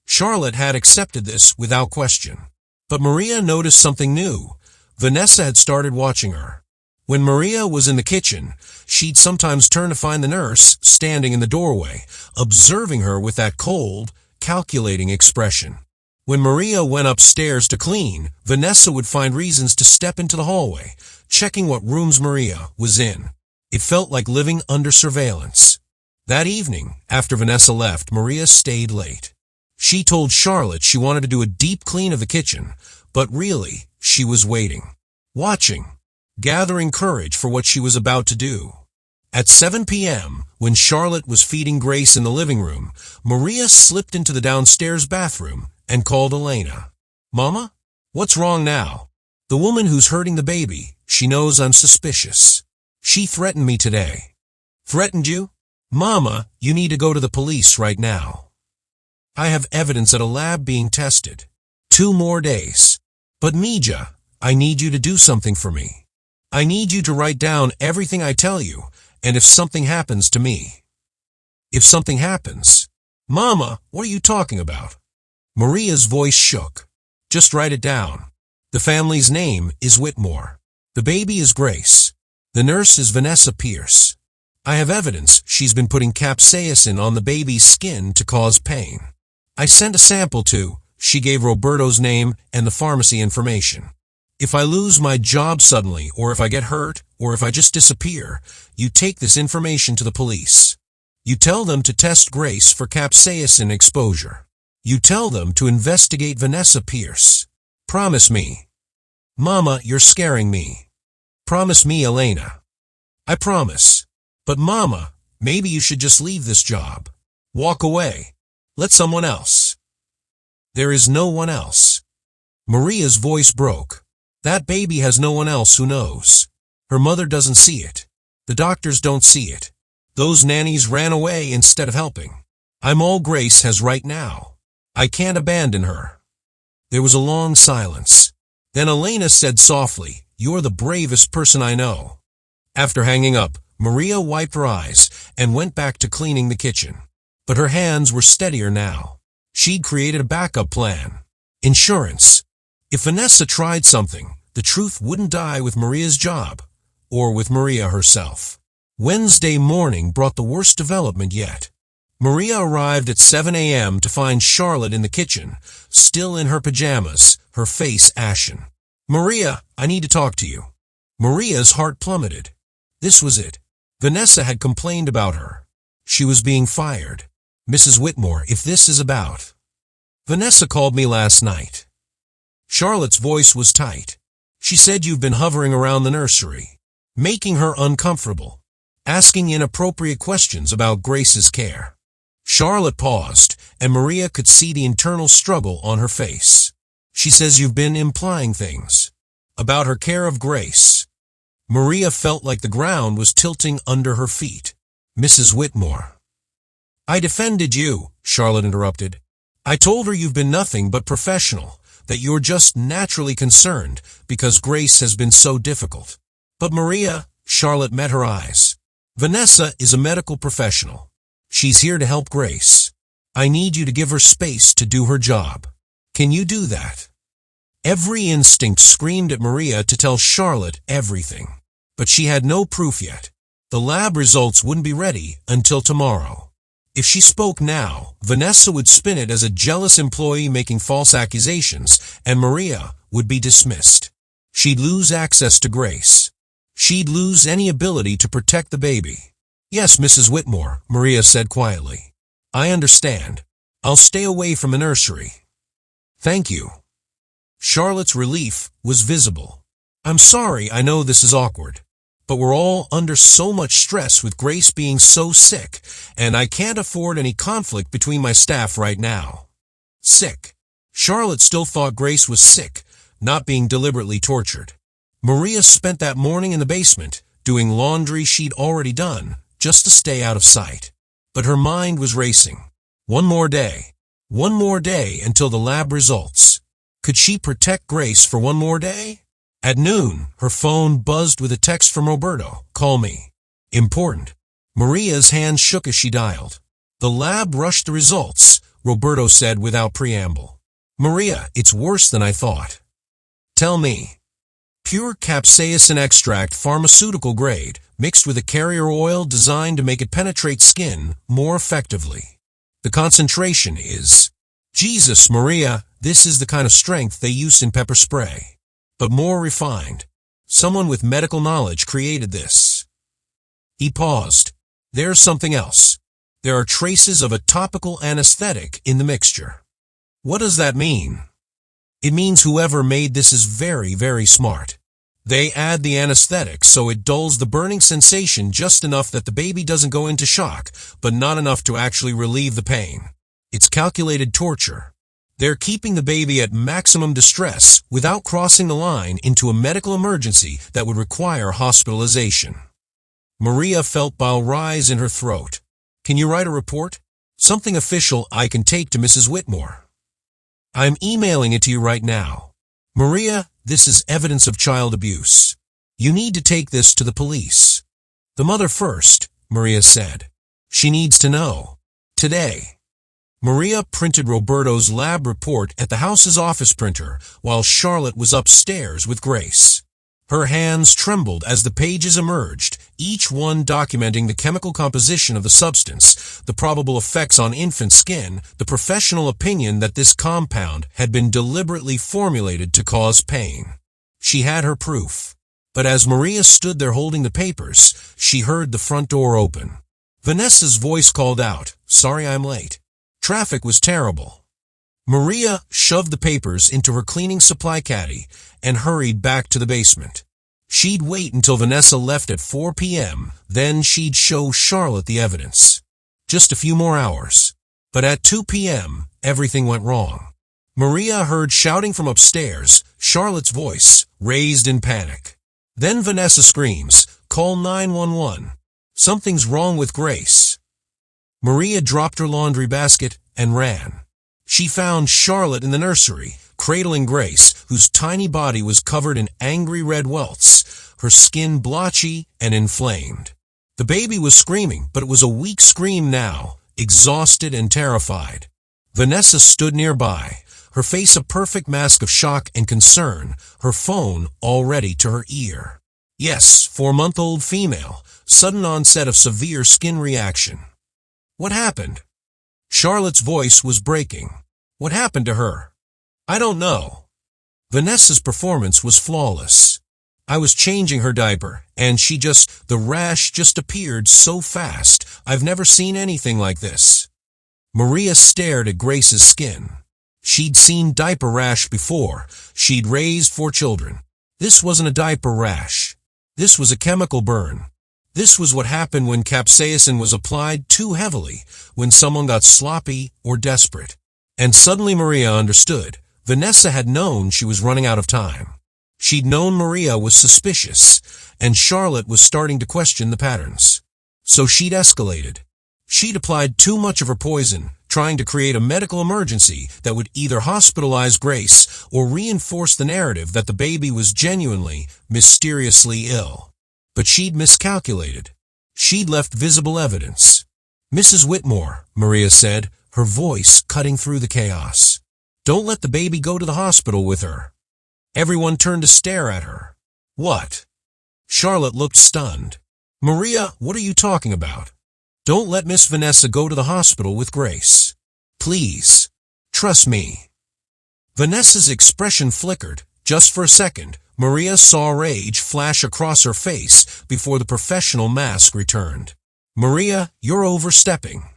Charlotte had accepted this without question. But Maria noticed something new. Vanessa had started watching her. When Maria was in the kitchen, she'd sometimes turn to find the nurse standing in the doorway, observing her with that cold, calculating expression. When Maria went upstairs to clean, Vanessa would find reasons to step into the hallway, checking what rooms Maria was in. It felt like living under surveillance. That evening, after Vanessa left, Maria stayed late. She told Charlotte she wanted to do a deep clean of the kitchen, but really, she was waiting, watching, gathering courage for what she was about to do. At 7 p.m., when Charlotte was feeding Grace in the living room, Maria slipped into the downstairs bathroom and called Elena. "Mama? What's wrong now?" "The woman who's hurting the baby, she knows I'm suspicious. She threatened me today." "Threatened you?" "Mama, you need to go to the police right now. I have evidence at a lab being tested. 2 more days. But Mija, I need you to do something for me. I need you to write down everything I tell you, and if something happens to me." "If something happens?" "Mama, what are you talking about?" Maria's voice shook. "Just write it down. The family's name is Whitmore. The baby is Grace. The nurse is Vanessa Pierce. I have evidence she's been putting capsaicin on the baby's skin to cause pain. I sent a sample to, she gave Roberto's name and the pharmacy information. If I lose my job suddenly, or if I get hurt, or if I just disappear, you take this information to the police. You tell them to test Grace for capsaicin exposure. You tell them to investigate Vanessa Pierce. Promise me. Mama, you're scaring me. Promise me, Elena. I promise. But Mama, maybe you should just leave this job. Walk away. Let someone else. There is no one else. Maria's voice broke. That baby has no one else who knows. Her mother doesn't see it. The doctors don't see it. Those nannies ran away instead of helping. I'm all Grace has right now. I can't abandon her. There was a long silence. Then Elena said softly, "You're the bravest person I know." After hanging up, Maria wiped her eyes and went back to cleaning the kitchen. But her hands were steadier now. She'd created a backup plan. Insurance. If Vanessa tried something, the truth wouldn't die with Maria's job, or with Maria herself. Wednesday morning brought the worst development yet. Maria arrived at 7 a.m. to find Charlotte in the kitchen, still in her pajamas, her face ashen. "Maria, I need to talk to you." Maria's heart plummeted. This was it. Vanessa had complained about her. She was being fired. "Mrs. Whitmore, if this is about..." "Vanessa called me last night." Charlotte's voice was tight. "She said you've been hovering around the nursery, making her uncomfortable, asking inappropriate questions about Grace's care." Charlotte paused, and Maria could see the internal struggle on her face. "She says you've been implying things about her care of Grace." Maria felt like the ground was tilting under her feet. "Mrs. Whitmore." "I defended you," Charlotte interrupted. "I told her you've been nothing but professional, that you're just naturally concerned because Grace has been so difficult." "But Maria," Charlotte met her eyes, "Vanessa is a medical professional. She's here to help Grace. I need you to give her space to do her job. Can you do that?" Every instinct screamed at Maria to tell Charlotte everything. But she had no proof yet. The lab results wouldn't be ready until tomorrow. If she spoke now, Vanessa would spin it as a jealous employee making false accusations, and Maria would be dismissed. She'd lose access to Grace. She'd lose any ability to protect the baby. "Yes, Mrs. Whitmore," Maria said quietly. "I understand. I'll stay away from the nursery." "Thank you." Charlotte's relief was visible. "I'm sorry, I know this is awkward, but we're all under so much stress with Grace being so sick, and I can't afford any conflict between my staff right now." Sick. Charlotte still thought Grace was sick, not being deliberately tortured. Maria spent that morning in the basement, doing laundry she'd already done, just to stay out of sight. But her mind was racing. One more day until the lab results. Could she protect Grace for one more day? At noon, her phone buzzed with a text from Roberto. "Call me. Important." Maria's hand shook as she dialed. "The lab rushed the results," Roberto said without preamble. "Maria, it's worse than I thought." "Tell me." "Pure capsaicin extract, pharmaceutical grade, mixed with a carrier oil designed to make it penetrate skin more effectively. The concentration is..." "Jesus, Maria, this is the kind of strength they use in pepper spray, but more refined. Someone with medical knowledge created this." He paused. "There's something else. There are traces of a topical anesthetic in the mixture." "What does that mean?" "It means whoever made this is very, very smart. They add the anesthetic so it dulls the burning sensation just enough that the baby doesn't go into shock, but not enough to actually relieve the pain. It's calculated torture. They're keeping the baby at maximum distress without crossing the line into a medical emergency that would require hospitalization." Maria felt bile rise in her throat. "Can you write a report? Something official I can take to Mrs. Whitmore." "I'm emailing it to you right now. Maria, this is evidence of child abuse. You need to take this to the police." "The mother first," Maria said. "She needs to know. Today." Maria printed Roberto's lab report at the house's office printer while Charlotte was upstairs with Grace. Her hands trembled as the pages emerged, each one documenting the chemical composition of the substance, the probable effects on infant skin, the professional opinion that this compound had been deliberately formulated to cause pain. She had her proof. But as Maria stood there holding the papers, she heard the front door open. Vanessa's voice called out, "Sorry I'm late. Traffic was terrible." Maria shoved the papers into her cleaning supply caddy and hurried back to the basement. She'd wait until Vanessa left at 4 p.m., then she'd show Charlotte the evidence. Just a few more hours. But at 2 p.m., everything went wrong. Maria heard shouting from upstairs, Charlotte's voice, raised in panic. Then Vanessa screams, "Call 911. Something's wrong with Grace." Maria dropped her laundry basket and ran. She found Charlotte in the nursery, cradling Grace, whose tiny body was covered in angry red welts, her skin blotchy and inflamed. The baby was screaming, but it was a weak scream now, exhausted and terrified. Vanessa stood nearby, her face a perfect mask of shock and concern, her phone already to her ear. Yes, 4-month-old female, sudden onset of severe skin reaction. What happened? Charlotte's voice was breaking. What happened to her? I don't know. Vanessa's performance was flawless. I was changing her diaper, and the rash just appeared so fast. I've never seen anything like this. Maria stared at Grace's skin. She'd seen diaper rash before. She'd raised 4 children. This wasn't a diaper rash. This was a chemical burn. This was what happened when capsaicin was applied too heavily, when someone got sloppy or desperate. And suddenly Maria understood. Vanessa had known she was running out of time. She'd known Maria was suspicious, and Charlotte was starting to question the patterns. So she'd escalated. She'd applied too much of her poison, trying to create a medical emergency that would either hospitalize Grace or reinforce the narrative that the baby was genuinely, mysteriously ill. But she'd miscalculated. She'd left visible evidence. "Mrs. Whitmore," Maria said, her voice cutting through the chaos. "Don't let the baby go to the hospital with her." Everyone turned to stare at her. "What?" Charlotte looked stunned. "Maria, what are you talking about? Don't let Miss Vanessa go to the hospital with Grace. Please. Trust me." Vanessa's expression flickered. Just for a second, Maria saw rage flash across her face before the professional mask returned. "Maria, you're overstepping."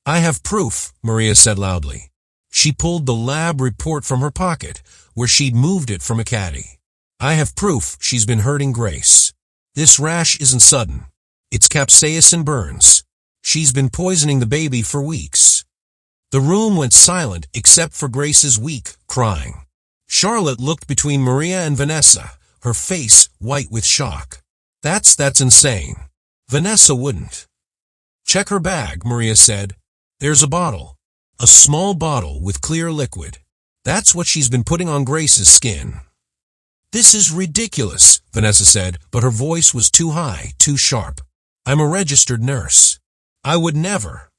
"I have proof," Maria said loudly. She pulled the lab report from her pocket, where she'd moved it from a caddy. "I have proof she's been hurting Grace. This rash isn't sudden. It's capsaicin burns. She's been poisoning the baby for weeks." The room went silent except for Grace's weak crying. Charlotte looked between Maria and Vanessa, her face white with shock. That's insane. Vanessa wouldn't." "Check her bag," Maria said. "There's a bottle. A small bottle with clear liquid. That's what she's been putting on Grace's skin." "This is ridiculous," Vanessa said, but her voice was too high, too sharp. "I'm a registered nurse. I would never."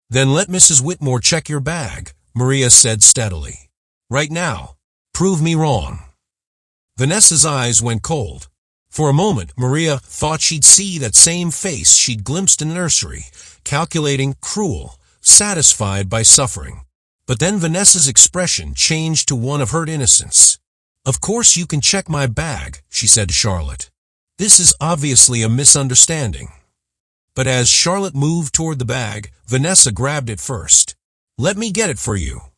"Then let Mrs. Whitmore check your bag," Maria said steadily. "Right now. Prove me wrong." Vanessa's eyes went cold. For a moment, Maria thought she'd see that same face she'd glimpsed in the nursery, calculating, cruel, satisfied by suffering. But then Vanessa's expression changed to one of hurt innocence. "Of course you can check my bag," she said to Charlotte. "This is obviously a misunderstanding." But as Charlotte moved toward the bag, Vanessa grabbed it first. "Let me get it for you."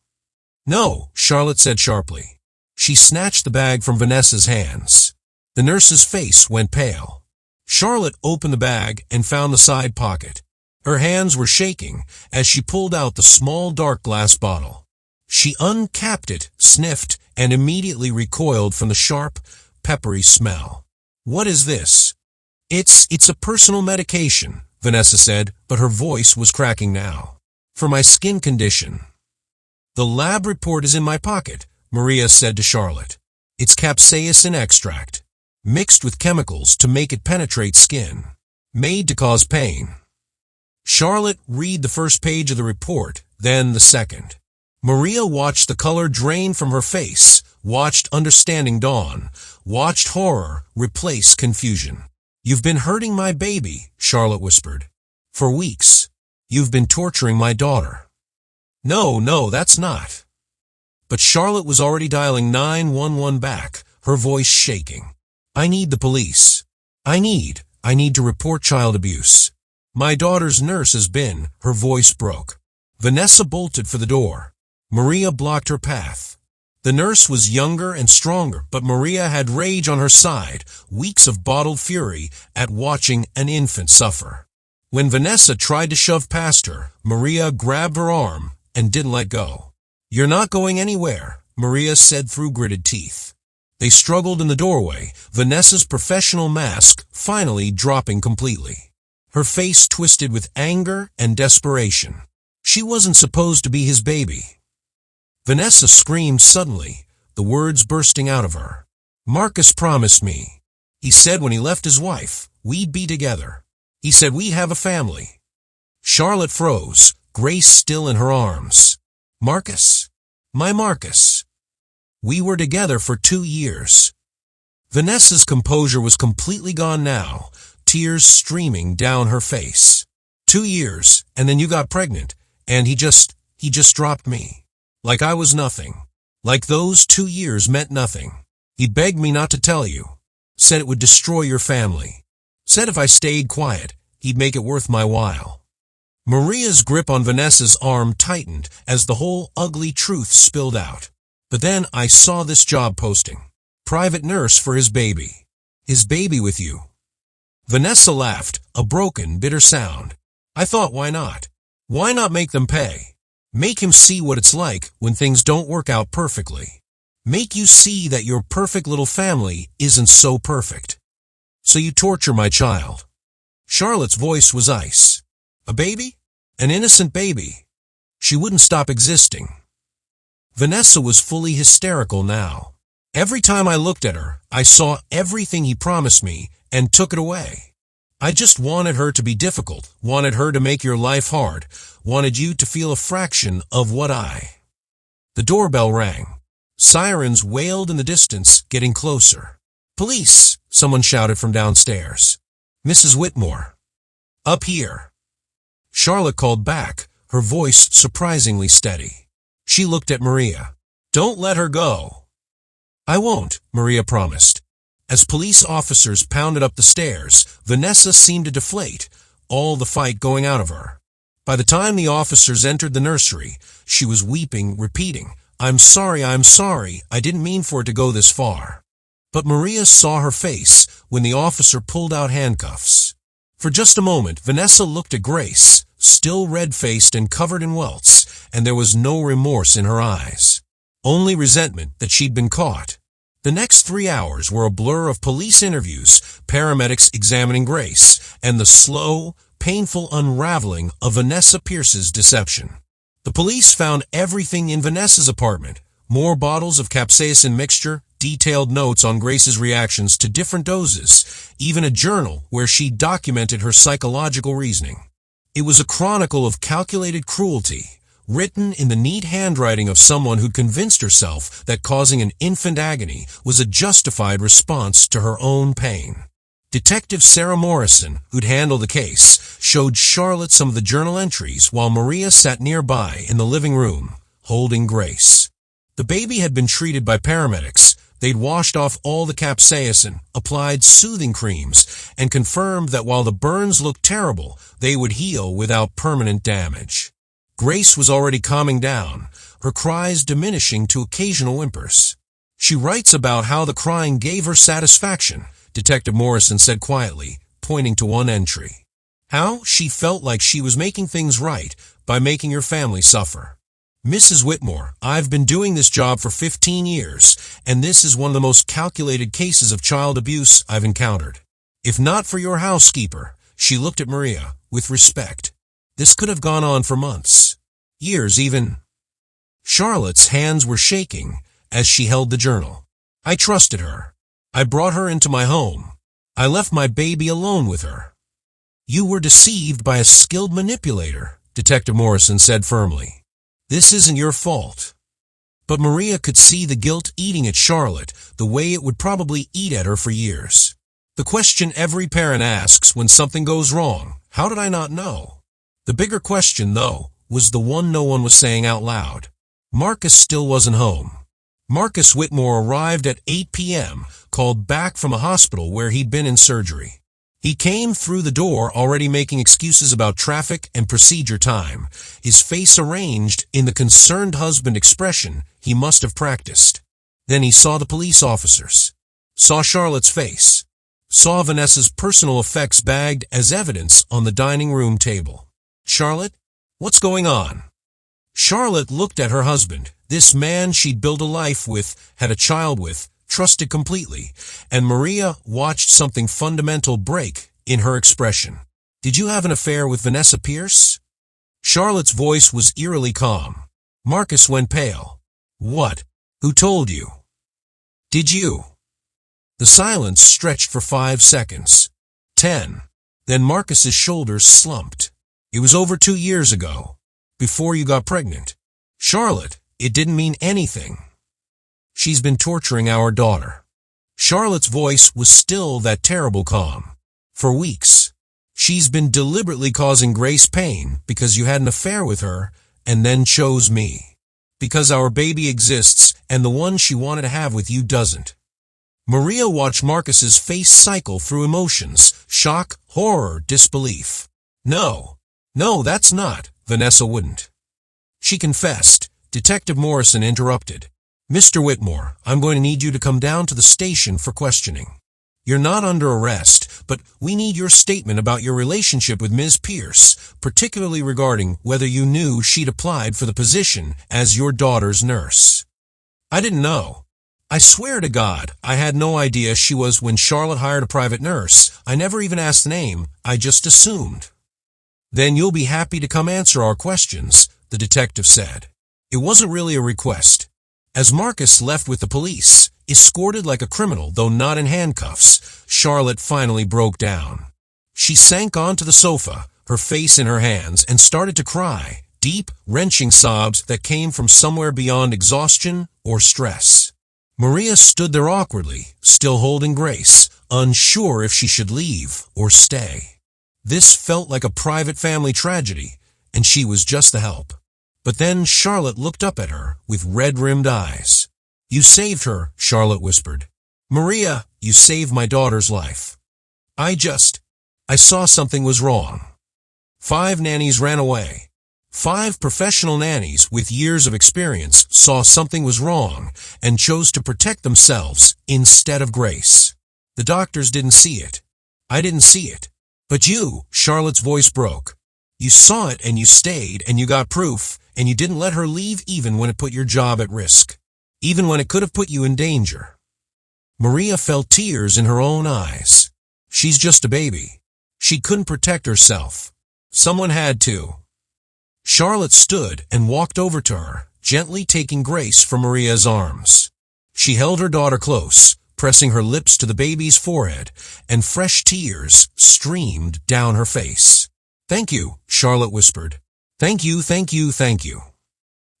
"No," Charlotte said sharply. She snatched the bag from Vanessa's hands. The nurse's face went pale. Charlotte opened the bag and found the side pocket. Her hands were shaking as she pulled out the small dark glass bottle. She uncapped it, sniffed, and immediately recoiled from the sharp, peppery smell. "What is this?" It's a personal medication," Vanessa said, but her voice was cracking now. "For my skin condition." "The lab report is in my pocket," Maria said to Charlotte. "It's capsaicin extract, mixed with chemicals to make it penetrate skin, made to cause pain." Charlotte read the first page of the report, then the second. Maria watched the color drain from her face, watched understanding dawn, watched horror replace confusion. "You've been hurting my baby," Charlotte whispered. "For weeks. You've been torturing my daughter." No, that's not." But Charlotte was already dialing 911 back, her voice shaking. "I need the police. I need to report child abuse. My daughter's nurse has been," her voice broke. Vanessa bolted for the door. Maria blocked her path. The nurse was younger and stronger, but Maria had rage on her side, weeks of bottled fury at watching an infant suffer. When Vanessa tried to shove past her, Maria grabbed her arm and didn't let go. "You're not going anywhere," Maria said through gritted teeth. They struggled in the doorway, Vanessa's professional mask finally dropping completely. Her face twisted with anger and desperation. She wasn't supposed to be his baby. Vanessa screamed suddenly, the words bursting out of her. "Marcus promised me. He said when he left his wife, we'd be together. He said we have a family." Charlotte froze, Grace still in her arms. "Marcus? My Marcus. We were together for 2 years. Vanessa's composure was completely gone now, tears streaming down her face. 2 years, and then you got pregnant, and he just dropped me. Like I was nothing. Like those 2 years meant nothing. He begged me not to tell you. Said it would destroy your family. Said if I stayed quiet, he'd make it worth my while." Maria's grip on Vanessa's arm tightened as the whole ugly truth spilled out. "But then I saw this job posting. Private nurse for his baby. His baby with you." Vanessa laughed, a broken, bitter sound. "I thought, why not? Why not make them pay? Make him see what it's like when things don't work out perfectly. Make you see that your perfect little family isn't so perfect. So you torture my child." Charlotte's voice was ice. "A baby? An innocent baby. She wouldn't stop existing." Vanessa was fully hysterical now. "Every time I looked at her, I saw everything he promised me and took it away. I just wanted her to be difficult, wanted her to make your life hard, wanted you to feel a fraction of what I—" The doorbell rang. Sirens wailed in the distance, getting closer. "Police!" someone shouted from downstairs. "Mrs. Whitmore." "Up here." Charlotte called back, her voice surprisingly steady. She looked at Maria. "Don't let her go." "I won't," Maria promised. As police officers pounded up the stairs, Vanessa seemed to deflate, all the fight going out of her. By the time the officers entered the nursery, she was weeping, repeating, I'm sorry, I didn't mean for it to go this far." But Maria saw her face when the officer pulled out handcuffs. For just a moment, Vanessa looked at Grace, still red-faced and covered in welts, and there was no remorse in her eyes. Only resentment that she'd been caught. The next 3 hours were a blur of police interviews, paramedics examining Grace, and the slow, painful unraveling of Vanessa Pierce's deception. The police found everything in Vanessa's apartment, more bottles of capsaicin mixture, detailed notes on Grace's reactions to different doses, even a journal where she documented her psychological reasoning. It was a chronicle of calculated cruelty, written in the neat handwriting of someone who'd convinced herself that causing an infant agony was a justified response to her own pain. Detective Sarah Morrison, who'd handled the case, showed Charlotte some of the journal entries while Maria sat nearby in the living room, holding Grace. The baby had been treated by paramedics. They'd washed off all the capsaicin, applied soothing creams, and confirmed that while the burns looked terrible, they would heal without permanent damage. Grace was already calming down, her cries diminishing to occasional whimpers. She writes about how the crying gave her satisfaction, Detective Morrison said quietly, pointing to one entry. How she felt like she was making things right by making her family suffer. Mrs. Whitmore, I've been doing this job for 15 years, and this is one of the most calculated cases of child abuse I've encountered. If not for your housekeeper, she looked at Maria, with respect. This could have gone on for months. Years even. Charlotte's hands were shaking as she held the journal. I trusted her. I brought her into my home. I left my baby alone with her. You were deceived by a skilled manipulator, Detective Morrison said firmly. This isn't your fault. But Maria could see the guilt eating at Charlotte the way it would probably eat at her for years. The question every parent asks when something goes wrong: how did I not know? The bigger question, though, was the one no one was saying out loud. Marcus still wasn't home. Marcus Whitmore arrived at 8 p.m., called back from a hospital where he'd been in surgery. He came through the door already making excuses about traffic and procedure time, his face arranged in the concerned husband expression he must have practiced. Then he saw the police officers, saw Charlotte's face, saw Vanessa's personal effects bagged as evidence on the dining room table. "Charlotte, what's going on?" Charlotte looked at her husband, this man she'd built a life with, had a child with, trusted completely, and Maria watched something fundamental break in her expression. "Did you have an affair with Vanessa Pierce?" Charlotte's voice was eerily calm. Marcus went pale. "What? Who told you? Did you?" The silence stretched for 5 seconds. 10. Then Marcus's shoulders slumped. "It was over 2 years ago. Before you got pregnant." "Charlotte, it didn't mean anything. She's been torturing our daughter." Charlotte's voice was still that terrible calm. "For weeks. She's been deliberately causing Grace pain because you had an affair with her and then chose me. Because our baby exists and the one she wanted to have with you doesn't." Maria watched Marcus's face cycle through emotions: shock, horror, disbelief. No, that's not. Vanessa wouldn't." She confessed. Detective Morrison interrupted. "Mr. Whitmore, I'm going to need you to come down to the station for questioning. You're not under arrest, but we need your statement about your relationship with Ms. Pierce, particularly regarding whether you knew she'd applied for the position as your daughter's nurse." "I didn't know. I swear to God, I had no idea she was when Charlotte hired a private nurse. I never even asked the name. I just assumed." "Then you'll be happy to come answer our questions," the detective said. It wasn't really a request. As Marcus left with the police, escorted like a criminal, though not in handcuffs, Charlotte finally broke down. She sank onto the sofa, her face in her hands, and started to cry, deep, wrenching sobs that came from somewhere beyond exhaustion or stress. Maria stood there awkwardly, still holding Grace, unsure if she should leave or stay. This felt like a private family tragedy, and she was just the help. But then Charlotte looked up at her with red-rimmed eyes. "You saved her," Charlotte whispered. "Maria, you saved my daughter's life. I saw something was wrong." 5 nannies ran away. 5 professional nannies with years of experience saw something was wrong and chose to protect themselves instead of Grace. The doctors didn't see it. I didn't see it. But you, Charlotte's voice broke. You saw it and you stayed and you got proof, and you didn't let her leave even when it put your job at risk. Even when it could have put you in danger. Maria felt tears in her own eyes. She's just a baby. She couldn't protect herself. Someone had to. Charlotte stood and walked over to her, gently taking Grace from Maria's arms. She held her daughter close, pressing her lips to the baby's forehead, and fresh tears streamed down her face. "Thank you," Charlotte whispered. "Thank you, thank you, thank you."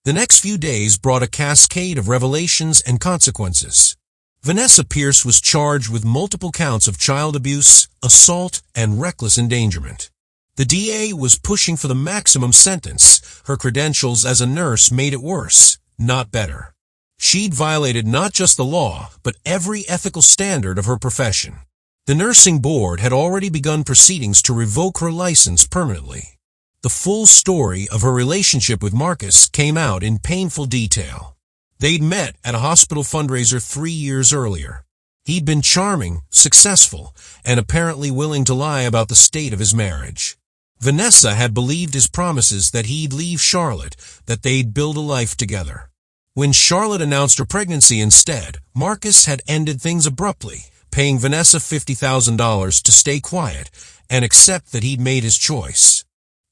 The next few days brought a cascade of revelations and consequences. Vanessa Pierce was charged with multiple counts of child abuse, assault, and reckless endangerment. The DA was pushing for the maximum sentence. Her credentials as a nurse made it worse, not better. She'd violated not just the law, but every ethical standard of her profession. The nursing board had already begun proceedings to revoke her license permanently. The full story of her relationship with Marcus came out in painful detail. They'd met at a hospital fundraiser 3 years earlier. He'd been charming, successful, and apparently willing to lie about the state of his marriage. Vanessa had believed his promises that he'd leave Charlotte, that they'd build a life together. When Charlotte announced her pregnancy instead, Marcus had ended things abruptly, paying Vanessa $50,000 to stay quiet and accept that he'd made his choice.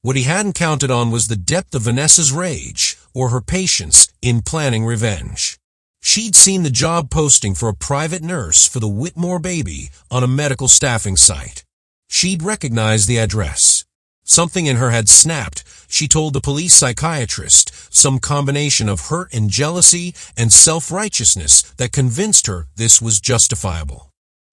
What he hadn't counted on was the depth of Vanessa's rage or her patience in planning revenge. She'd seen the job posting for a private nurse for the Whitmore baby on a medical staffing site. She'd recognized the address. Something in her had snapped, she told the police psychiatrist, some combination of hurt and jealousy and self-righteousness that convinced her this was justifiable.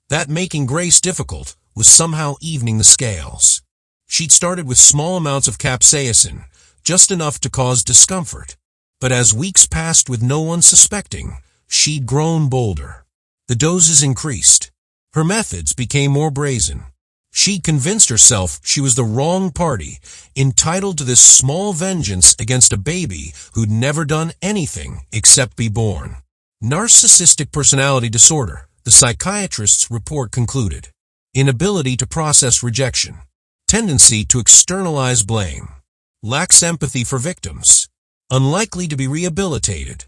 That making Grace difficult was somehow evening the scales. She'd started with small amounts of capsaicin, just enough to cause discomfort. But as weeks passed with no one suspecting, she'd grown bolder. The doses increased. Her methods became more brazen. She'd convinced herself she was the wrong party, entitled to this small vengeance against a baby who'd never done anything except be born. Narcissistic personality disorder, the psychiatrist's report concluded. Inability to process rejection. Tendency to externalize blame. Lacks empathy for victims. Unlikely to be rehabilitated.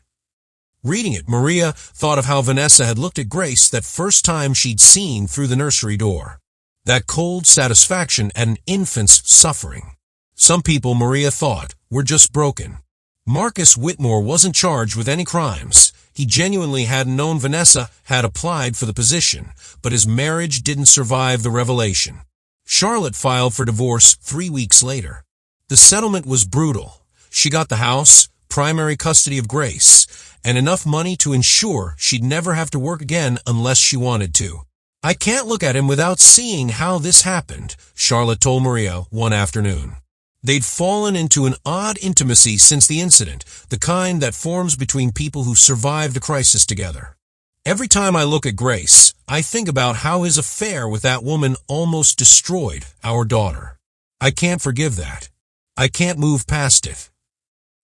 Reading it, Maria thought of how Vanessa had looked at Grace that first time she'd seen through the nursery door. That cold satisfaction at an infant's suffering. Some people, Maria thought, were just broken. Marcus Whitmore wasn't charged with any crimes. He genuinely hadn't known Vanessa had applied for the position, but his marriage didn't survive the revelation. Charlotte filed for divorce 3 weeks later. The settlement was brutal. She got the house, primary custody of Grace, and enough money to ensure she'd never have to work again unless she wanted to. "I can't look at him without seeing how this happened," Charlotte told Maria one afternoon. They'd fallen into an odd intimacy since the incident, the kind that forms between people who survived a crisis together. "Every time I look at Grace, I think about how his affair with that woman almost destroyed our daughter. I can't forgive that. I can't move past it."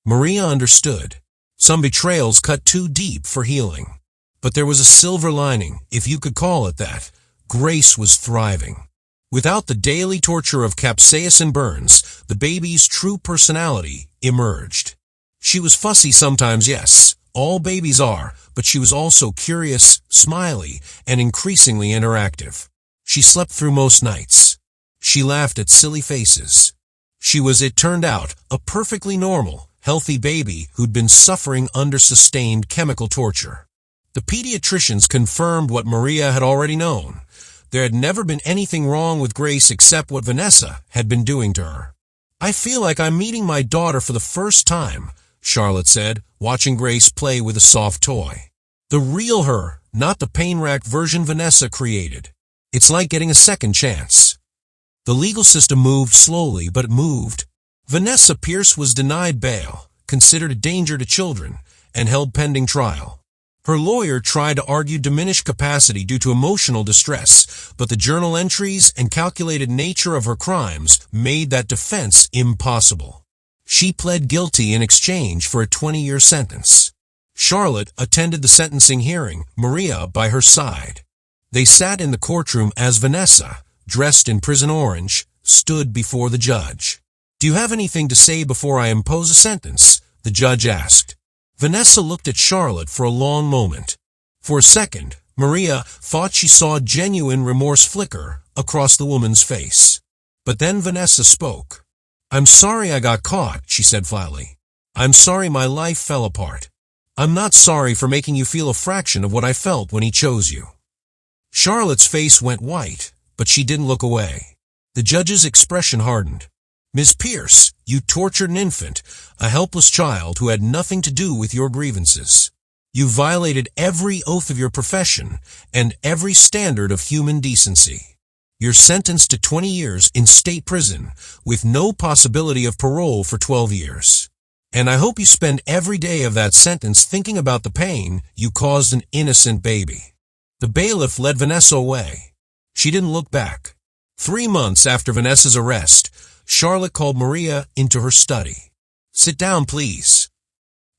Maria understood. Some betrayals cut too deep for healing. But there was a silver lining, if you could call it that. Grace was thriving. Without the daily torture of capsaicin burns, the baby's true personality emerged. She was fussy sometimes, yes. All babies are, but she was also curious, smiley, and increasingly interactive. She slept through most nights. She laughed at silly faces. She was, it turned out, a perfectly normal, healthy baby who'd been suffering under sustained chemical torture. The pediatricians confirmed what Maria had already known. There had never been anything wrong with Grace except what Vanessa had been doing to her. "I feel like I'm meeting my daughter for the first time," Charlotte said, watching Grace play with a soft toy. "The real her, not the pain-racked version Vanessa created. It's like getting a second chance." The legal system moved slowly, but it moved. Vanessa Pierce was denied bail, considered a danger to children, and held pending trial. Her lawyer tried to argue diminished capacity due to emotional distress, but the journal entries and calculated nature of her crimes made that defense impossible. She pled guilty in exchange for a 20-year sentence. Charlotte attended the sentencing hearing, Maria by her side. They sat in the courtroom as Vanessa, dressed in prison orange, stood before the judge. "Do you have anything to say before I impose a sentence?" the judge asked. Vanessa looked at Charlotte for a long moment. For a second, Maria thought she saw genuine remorse flicker across the woman's face. But then Vanessa spoke. "I'm sorry I got caught," she said flatly. "I'm sorry my life fell apart. I'm not sorry for making you feel a fraction of what I felt when he chose you." Charlotte's face went white, but she didn't look away. The judge's expression hardened. "Miss Pierce, you tortured an infant, a helpless child who had nothing to do with your grievances. You violated every oath of your profession and every standard of human decency. You're sentenced to 20 years in state prison with no possibility of parole for 12 years. And I hope you spend every day of that sentence thinking about the pain you caused an innocent baby." The bailiff led Vanessa away. She didn't look back. 3 months after Vanessa's arrest, Charlotte called Maria into her study. "Sit down, please."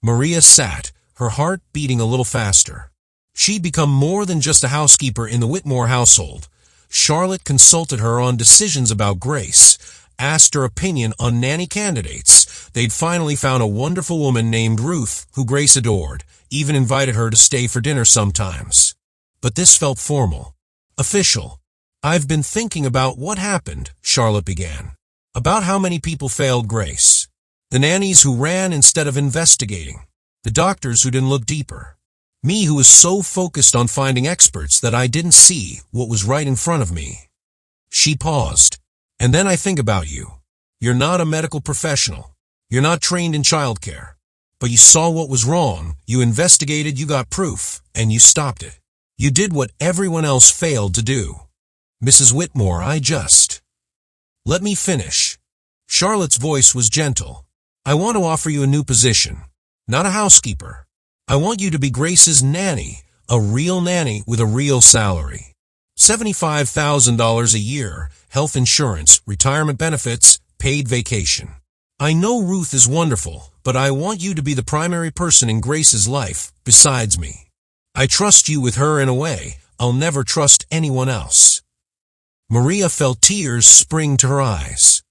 Maria sat, her heart beating a little faster. She'd become more than just a housekeeper in the Whitmore household. Charlotte consulted her on decisions about Grace, asked her opinion on nanny candidates. They'd finally found a wonderful woman named Ruth, who Grace adored, even invited her to stay for dinner sometimes. But this felt formal, official. "I've been thinking about what happened," Charlotte began. "About how many people failed Grace. The nannies who ran instead of investigating. The doctors who didn't look deeper. Me who was so focused on finding experts that I didn't see what was right in front of me." She paused. "And then I think about you. You're not a medical professional. You're not trained in childcare. But you saw what was wrong, you investigated, you got proof, and you stopped it. You did what everyone else failed to do. Mrs. Whitmore, Let me finish. Charlotte's voice was gentle. I want to offer you a new position. Not a housekeeper. I want you to be Grace's nanny, a real nanny with a real salary. $75,000 a year, health insurance, retirement benefits, paid vacation. I know Ruth is wonderful, but I want you to be the primary person in Grace's life, besides me. I trust you with her in a way I'll never trust anyone else. Maria felt tears spring to her eyes.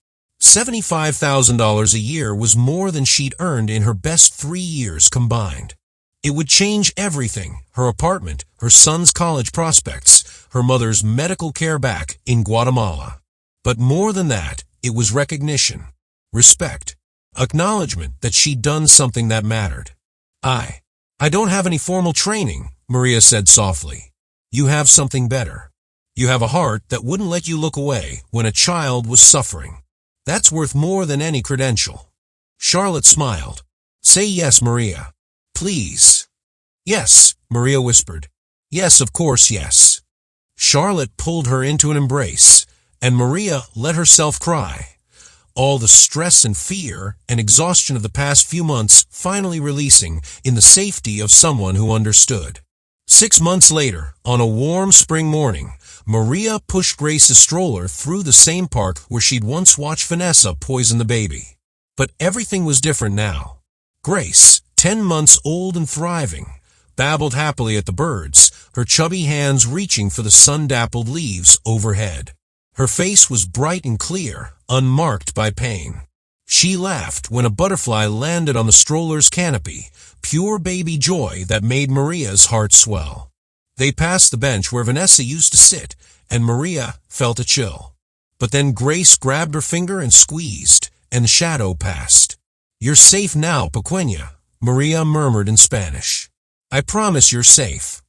$75,000 a year was more than she'd earned in her best 3 years combined. It would change everything: her apartment, her son's college prospects, her mother's medical care back in Guatemala. But more than that, it was recognition, respect, acknowledgement that she'd done something that mattered. I don't have any formal training, Maria said softly. You have something better. You have a heart that wouldn't let you look away when a child was suffering. That's worth more than any credential. Charlotte smiled. Say yes, Maria. Please. Yes, Maria whispered. Yes, of course, yes. Charlotte pulled her into an embrace, and Maria let herself cry. All the stress and fear and exhaustion of the past few months finally releasing in the safety of someone who understood. 6 months later, on a warm spring morning, Maria pushed Grace's stroller through the same park where she'd once watched Vanessa poison the baby. But everything was different now. Grace, 10 months old and thriving, babbled happily at the birds, her chubby hands reaching for the sun-dappled leaves overhead. Her face was bright and clear, unmarked by pain. She laughed when a butterfly landed on the stroller's canopy, pure baby joy that made Maria's heart swell. They passed the bench where Vanessa used to sit, and Maria felt a chill. But then Grace grabbed her finger and squeezed, and the shadow passed. You're safe now, Pequeña, Maria murmured in Spanish. I promise you're safe.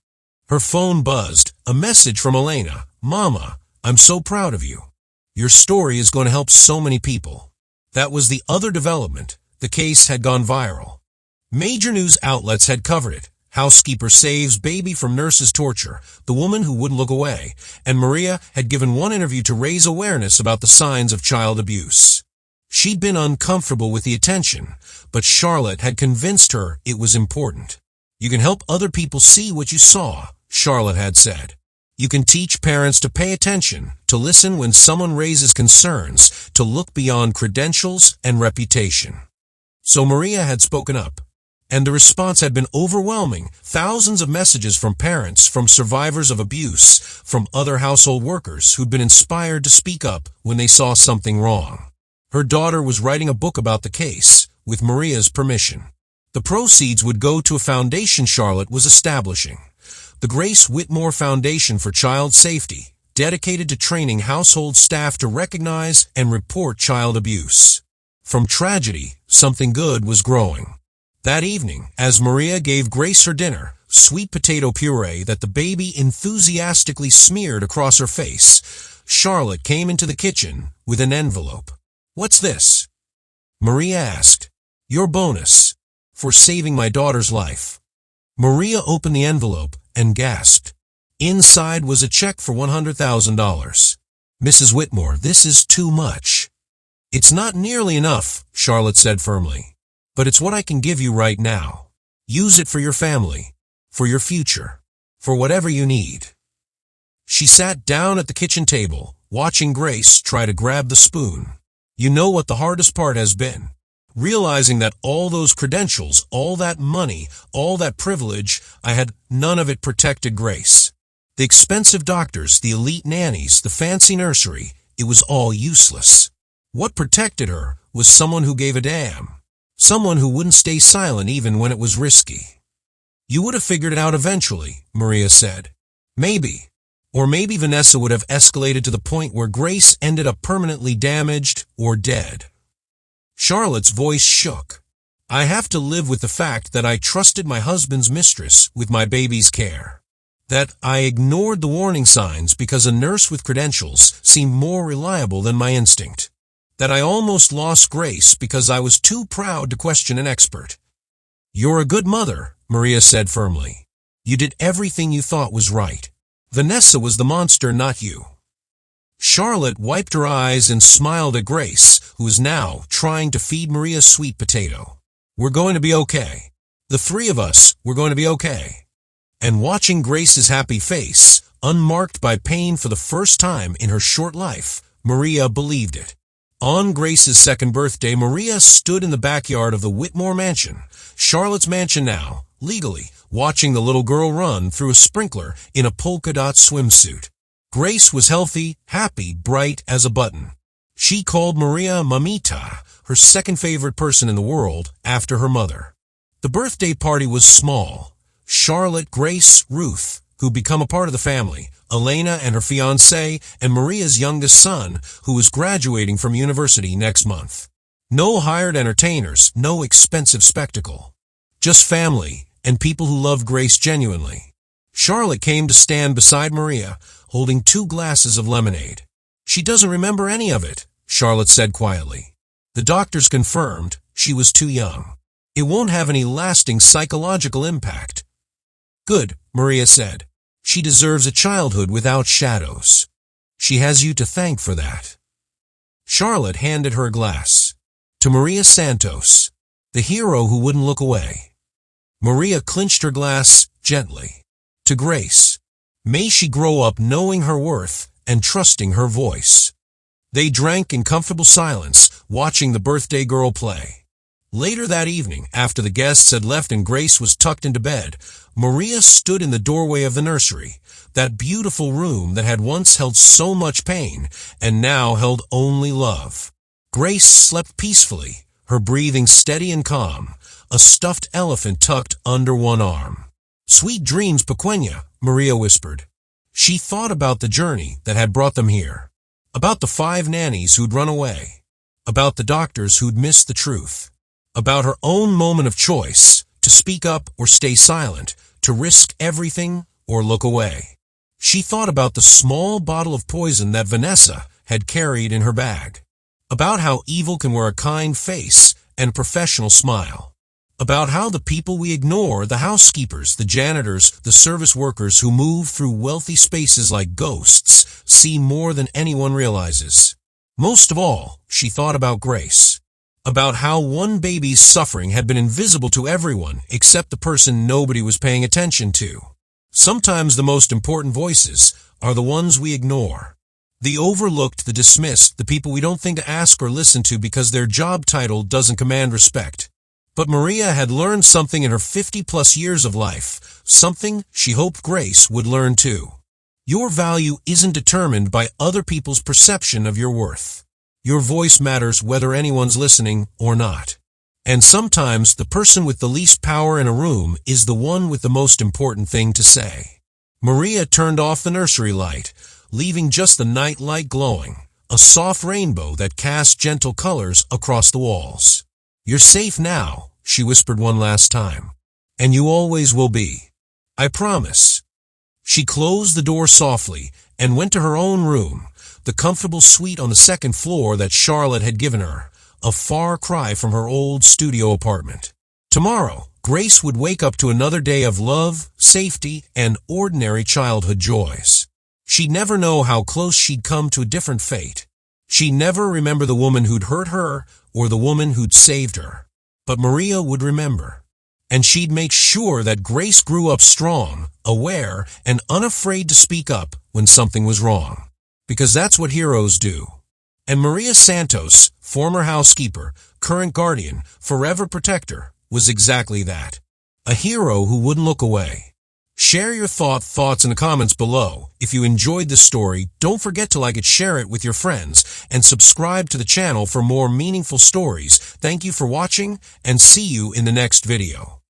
Her phone buzzed, a message from Elena. Mama, I'm so proud of you. Your story is going to help so many people. That was the other development. The case had gone viral. Major news outlets had covered it. Housekeeper saves baby from nurse's torture, the woman who wouldn't look away, and Maria had given one interview to raise awareness about the signs of child abuse. She'd been uncomfortable with the attention, but Charlotte had convinced her it was important. You can help other people see what you saw, Charlotte had said. You can teach parents to pay attention, to listen when someone raises concerns, to look beyond credentials and reputation. So Maria had spoken up, and the response had been overwhelming. Thousands of messages from parents, from survivors of abuse, from other household workers who'd been inspired to speak up when they saw something wrong. Her daughter was writing a book about the case, with Maria's permission. The proceeds would go to a foundation Charlotte was establishing, the Grace Whitmore Foundation for Child Safety, dedicated to training household staff to recognize and report child abuse. From tragedy, something good was growing. That evening, as Maria gave Grace her dinner, sweet potato puree that the baby enthusiastically smeared across her face, Charlotte came into the kitchen with an envelope. What's this? Maria asked. Your bonus, for saving my daughter's life. Maria opened the envelope and gasped. Inside was a check for $100,000. Mrs. Whitmore, this is too much. It's not nearly enough, Charlotte said firmly. But it's what I can give you right now. Use it for your family, for your future, for whatever you need. She sat down at the kitchen table, watching Grace try to grab the spoon. You know what the hardest part has been? Realizing that all those credentials, all that money, all that privilege, I had none of it protected Grace. The expensive doctors, the elite nannies, the fancy nursery, it was all useless. What protected her was someone who gave a damn. Someone who wouldn't stay silent even when it was risky. You would have figured it out eventually, Maria said. Maybe. Or maybe Vanessa would have escalated to the point where Grace ended up permanently damaged or dead. Charlotte's voice shook. I have to live with the fact that I trusted my husband's mistress with my baby's care. That I ignored the warning signs because a nurse with credentials seemed more reliable than my instinct. That I almost lost Grace because I was too proud to question an expert. You're a good mother, Maria said firmly. You did everything you thought was right. Vanessa was the monster, not you. Charlotte wiped her eyes and smiled at Grace, who was now trying to feed Maria sweet potato. We're going to be okay. The three of us, we're going to be okay. And watching Grace's happy face, unmarked by pain for the first time in her short life, Maria believed it. On Grace's second birthday, Maria stood in the backyard of the Whitmore mansion, Charlotte's mansion now, legally, watching the little girl run through a sprinkler in a polka-dot swimsuit. Grace was healthy, happy, bright as a button. She called Maria Mamita, her second favorite person in the world, after her mother. The birthday party was small. Charlotte, Grace, Ruth, who'd become a part of the family, Elena and her fiancé, and Maria's youngest son, who was graduating from university next month. No hired entertainers, no expensive spectacle. Just family and people who loved Grace genuinely. Charlotte came to stand beside Maria, holding 2 glasses of lemonade. She doesn't remember any of it, Charlotte said quietly. The doctors confirmed she was too young. It won't have any lasting psychological impact. Good, Maria said. She deserves a childhood without shadows. She has you to thank for that. Charlotte handed her a glass. To Maria Santos, the hero who wouldn't look away. Maria clinched her glass gently. To Grace, may she grow up knowing her worth and trusting her voice. They drank in comfortable silence, watching the birthday girl play. Later that evening, after the guests had left and Grace was tucked into bed, Maria stood in the doorway of the nursery, that beautiful room that had once held so much pain and now held only love. Grace slept peacefully, her breathing steady and calm, a stuffed elephant tucked under one arm. Sweet dreams, Pequeña, Maria whispered. She thought about the journey that had brought them here, about the 5 nannies who'd run away, about the doctors who'd missed the truth, about her own moment of choice, to speak up or stay silent, to risk everything or look away. She thought about the small bottle of poison that Vanessa had carried in her bag, about how evil can wear a kind face and a professional smile, about how the people we ignore, the housekeepers, the janitors, the service workers who move through wealthy spaces like ghosts, see more than anyone realizes. Most of all, she thought about Grace. About how one baby's suffering had been invisible to everyone except the person nobody was paying attention to. Sometimes the most important voices are the ones we ignore. The overlooked, the dismissed, the people we don't think to ask or listen to because their job title doesn't command respect. But Maria had learned something in her 50-plus years of life, something she hoped Grace would learn too. Your value isn't determined by other people's perception of your worth. Your voice matters whether anyone's listening or not. And sometimes the person with the least power in a room is the one with the most important thing to say. Maria turned off the nursery light, leaving just the night light glowing, a soft rainbow that cast gentle colors across the walls. You're safe now, she whispered one last time. And you always will be. I promise. She closed the door softly and went to her own room, the comfortable suite on the second floor that Charlotte had given her, a far cry from her old studio apartment. Tomorrow, Grace would wake up to another day of love, safety, and ordinary childhood joys. She'd never know how close she'd come to a different fate. She'd never remember the woman who'd hurt her or the woman who'd saved her. But Maria would remember. And she'd make sure that Grace grew up strong, aware, and unafraid to speak up when something was wrong. Because that's what heroes do. And Maria Santos, former housekeeper, current guardian, forever protector, was exactly that. A hero who wouldn't look away. Share your thoughts in the comments below. If you enjoyed this story, don't forget to like it, share it with your friends, and subscribe to the channel for more meaningful stories. Thank you for watching, and see you in the next video.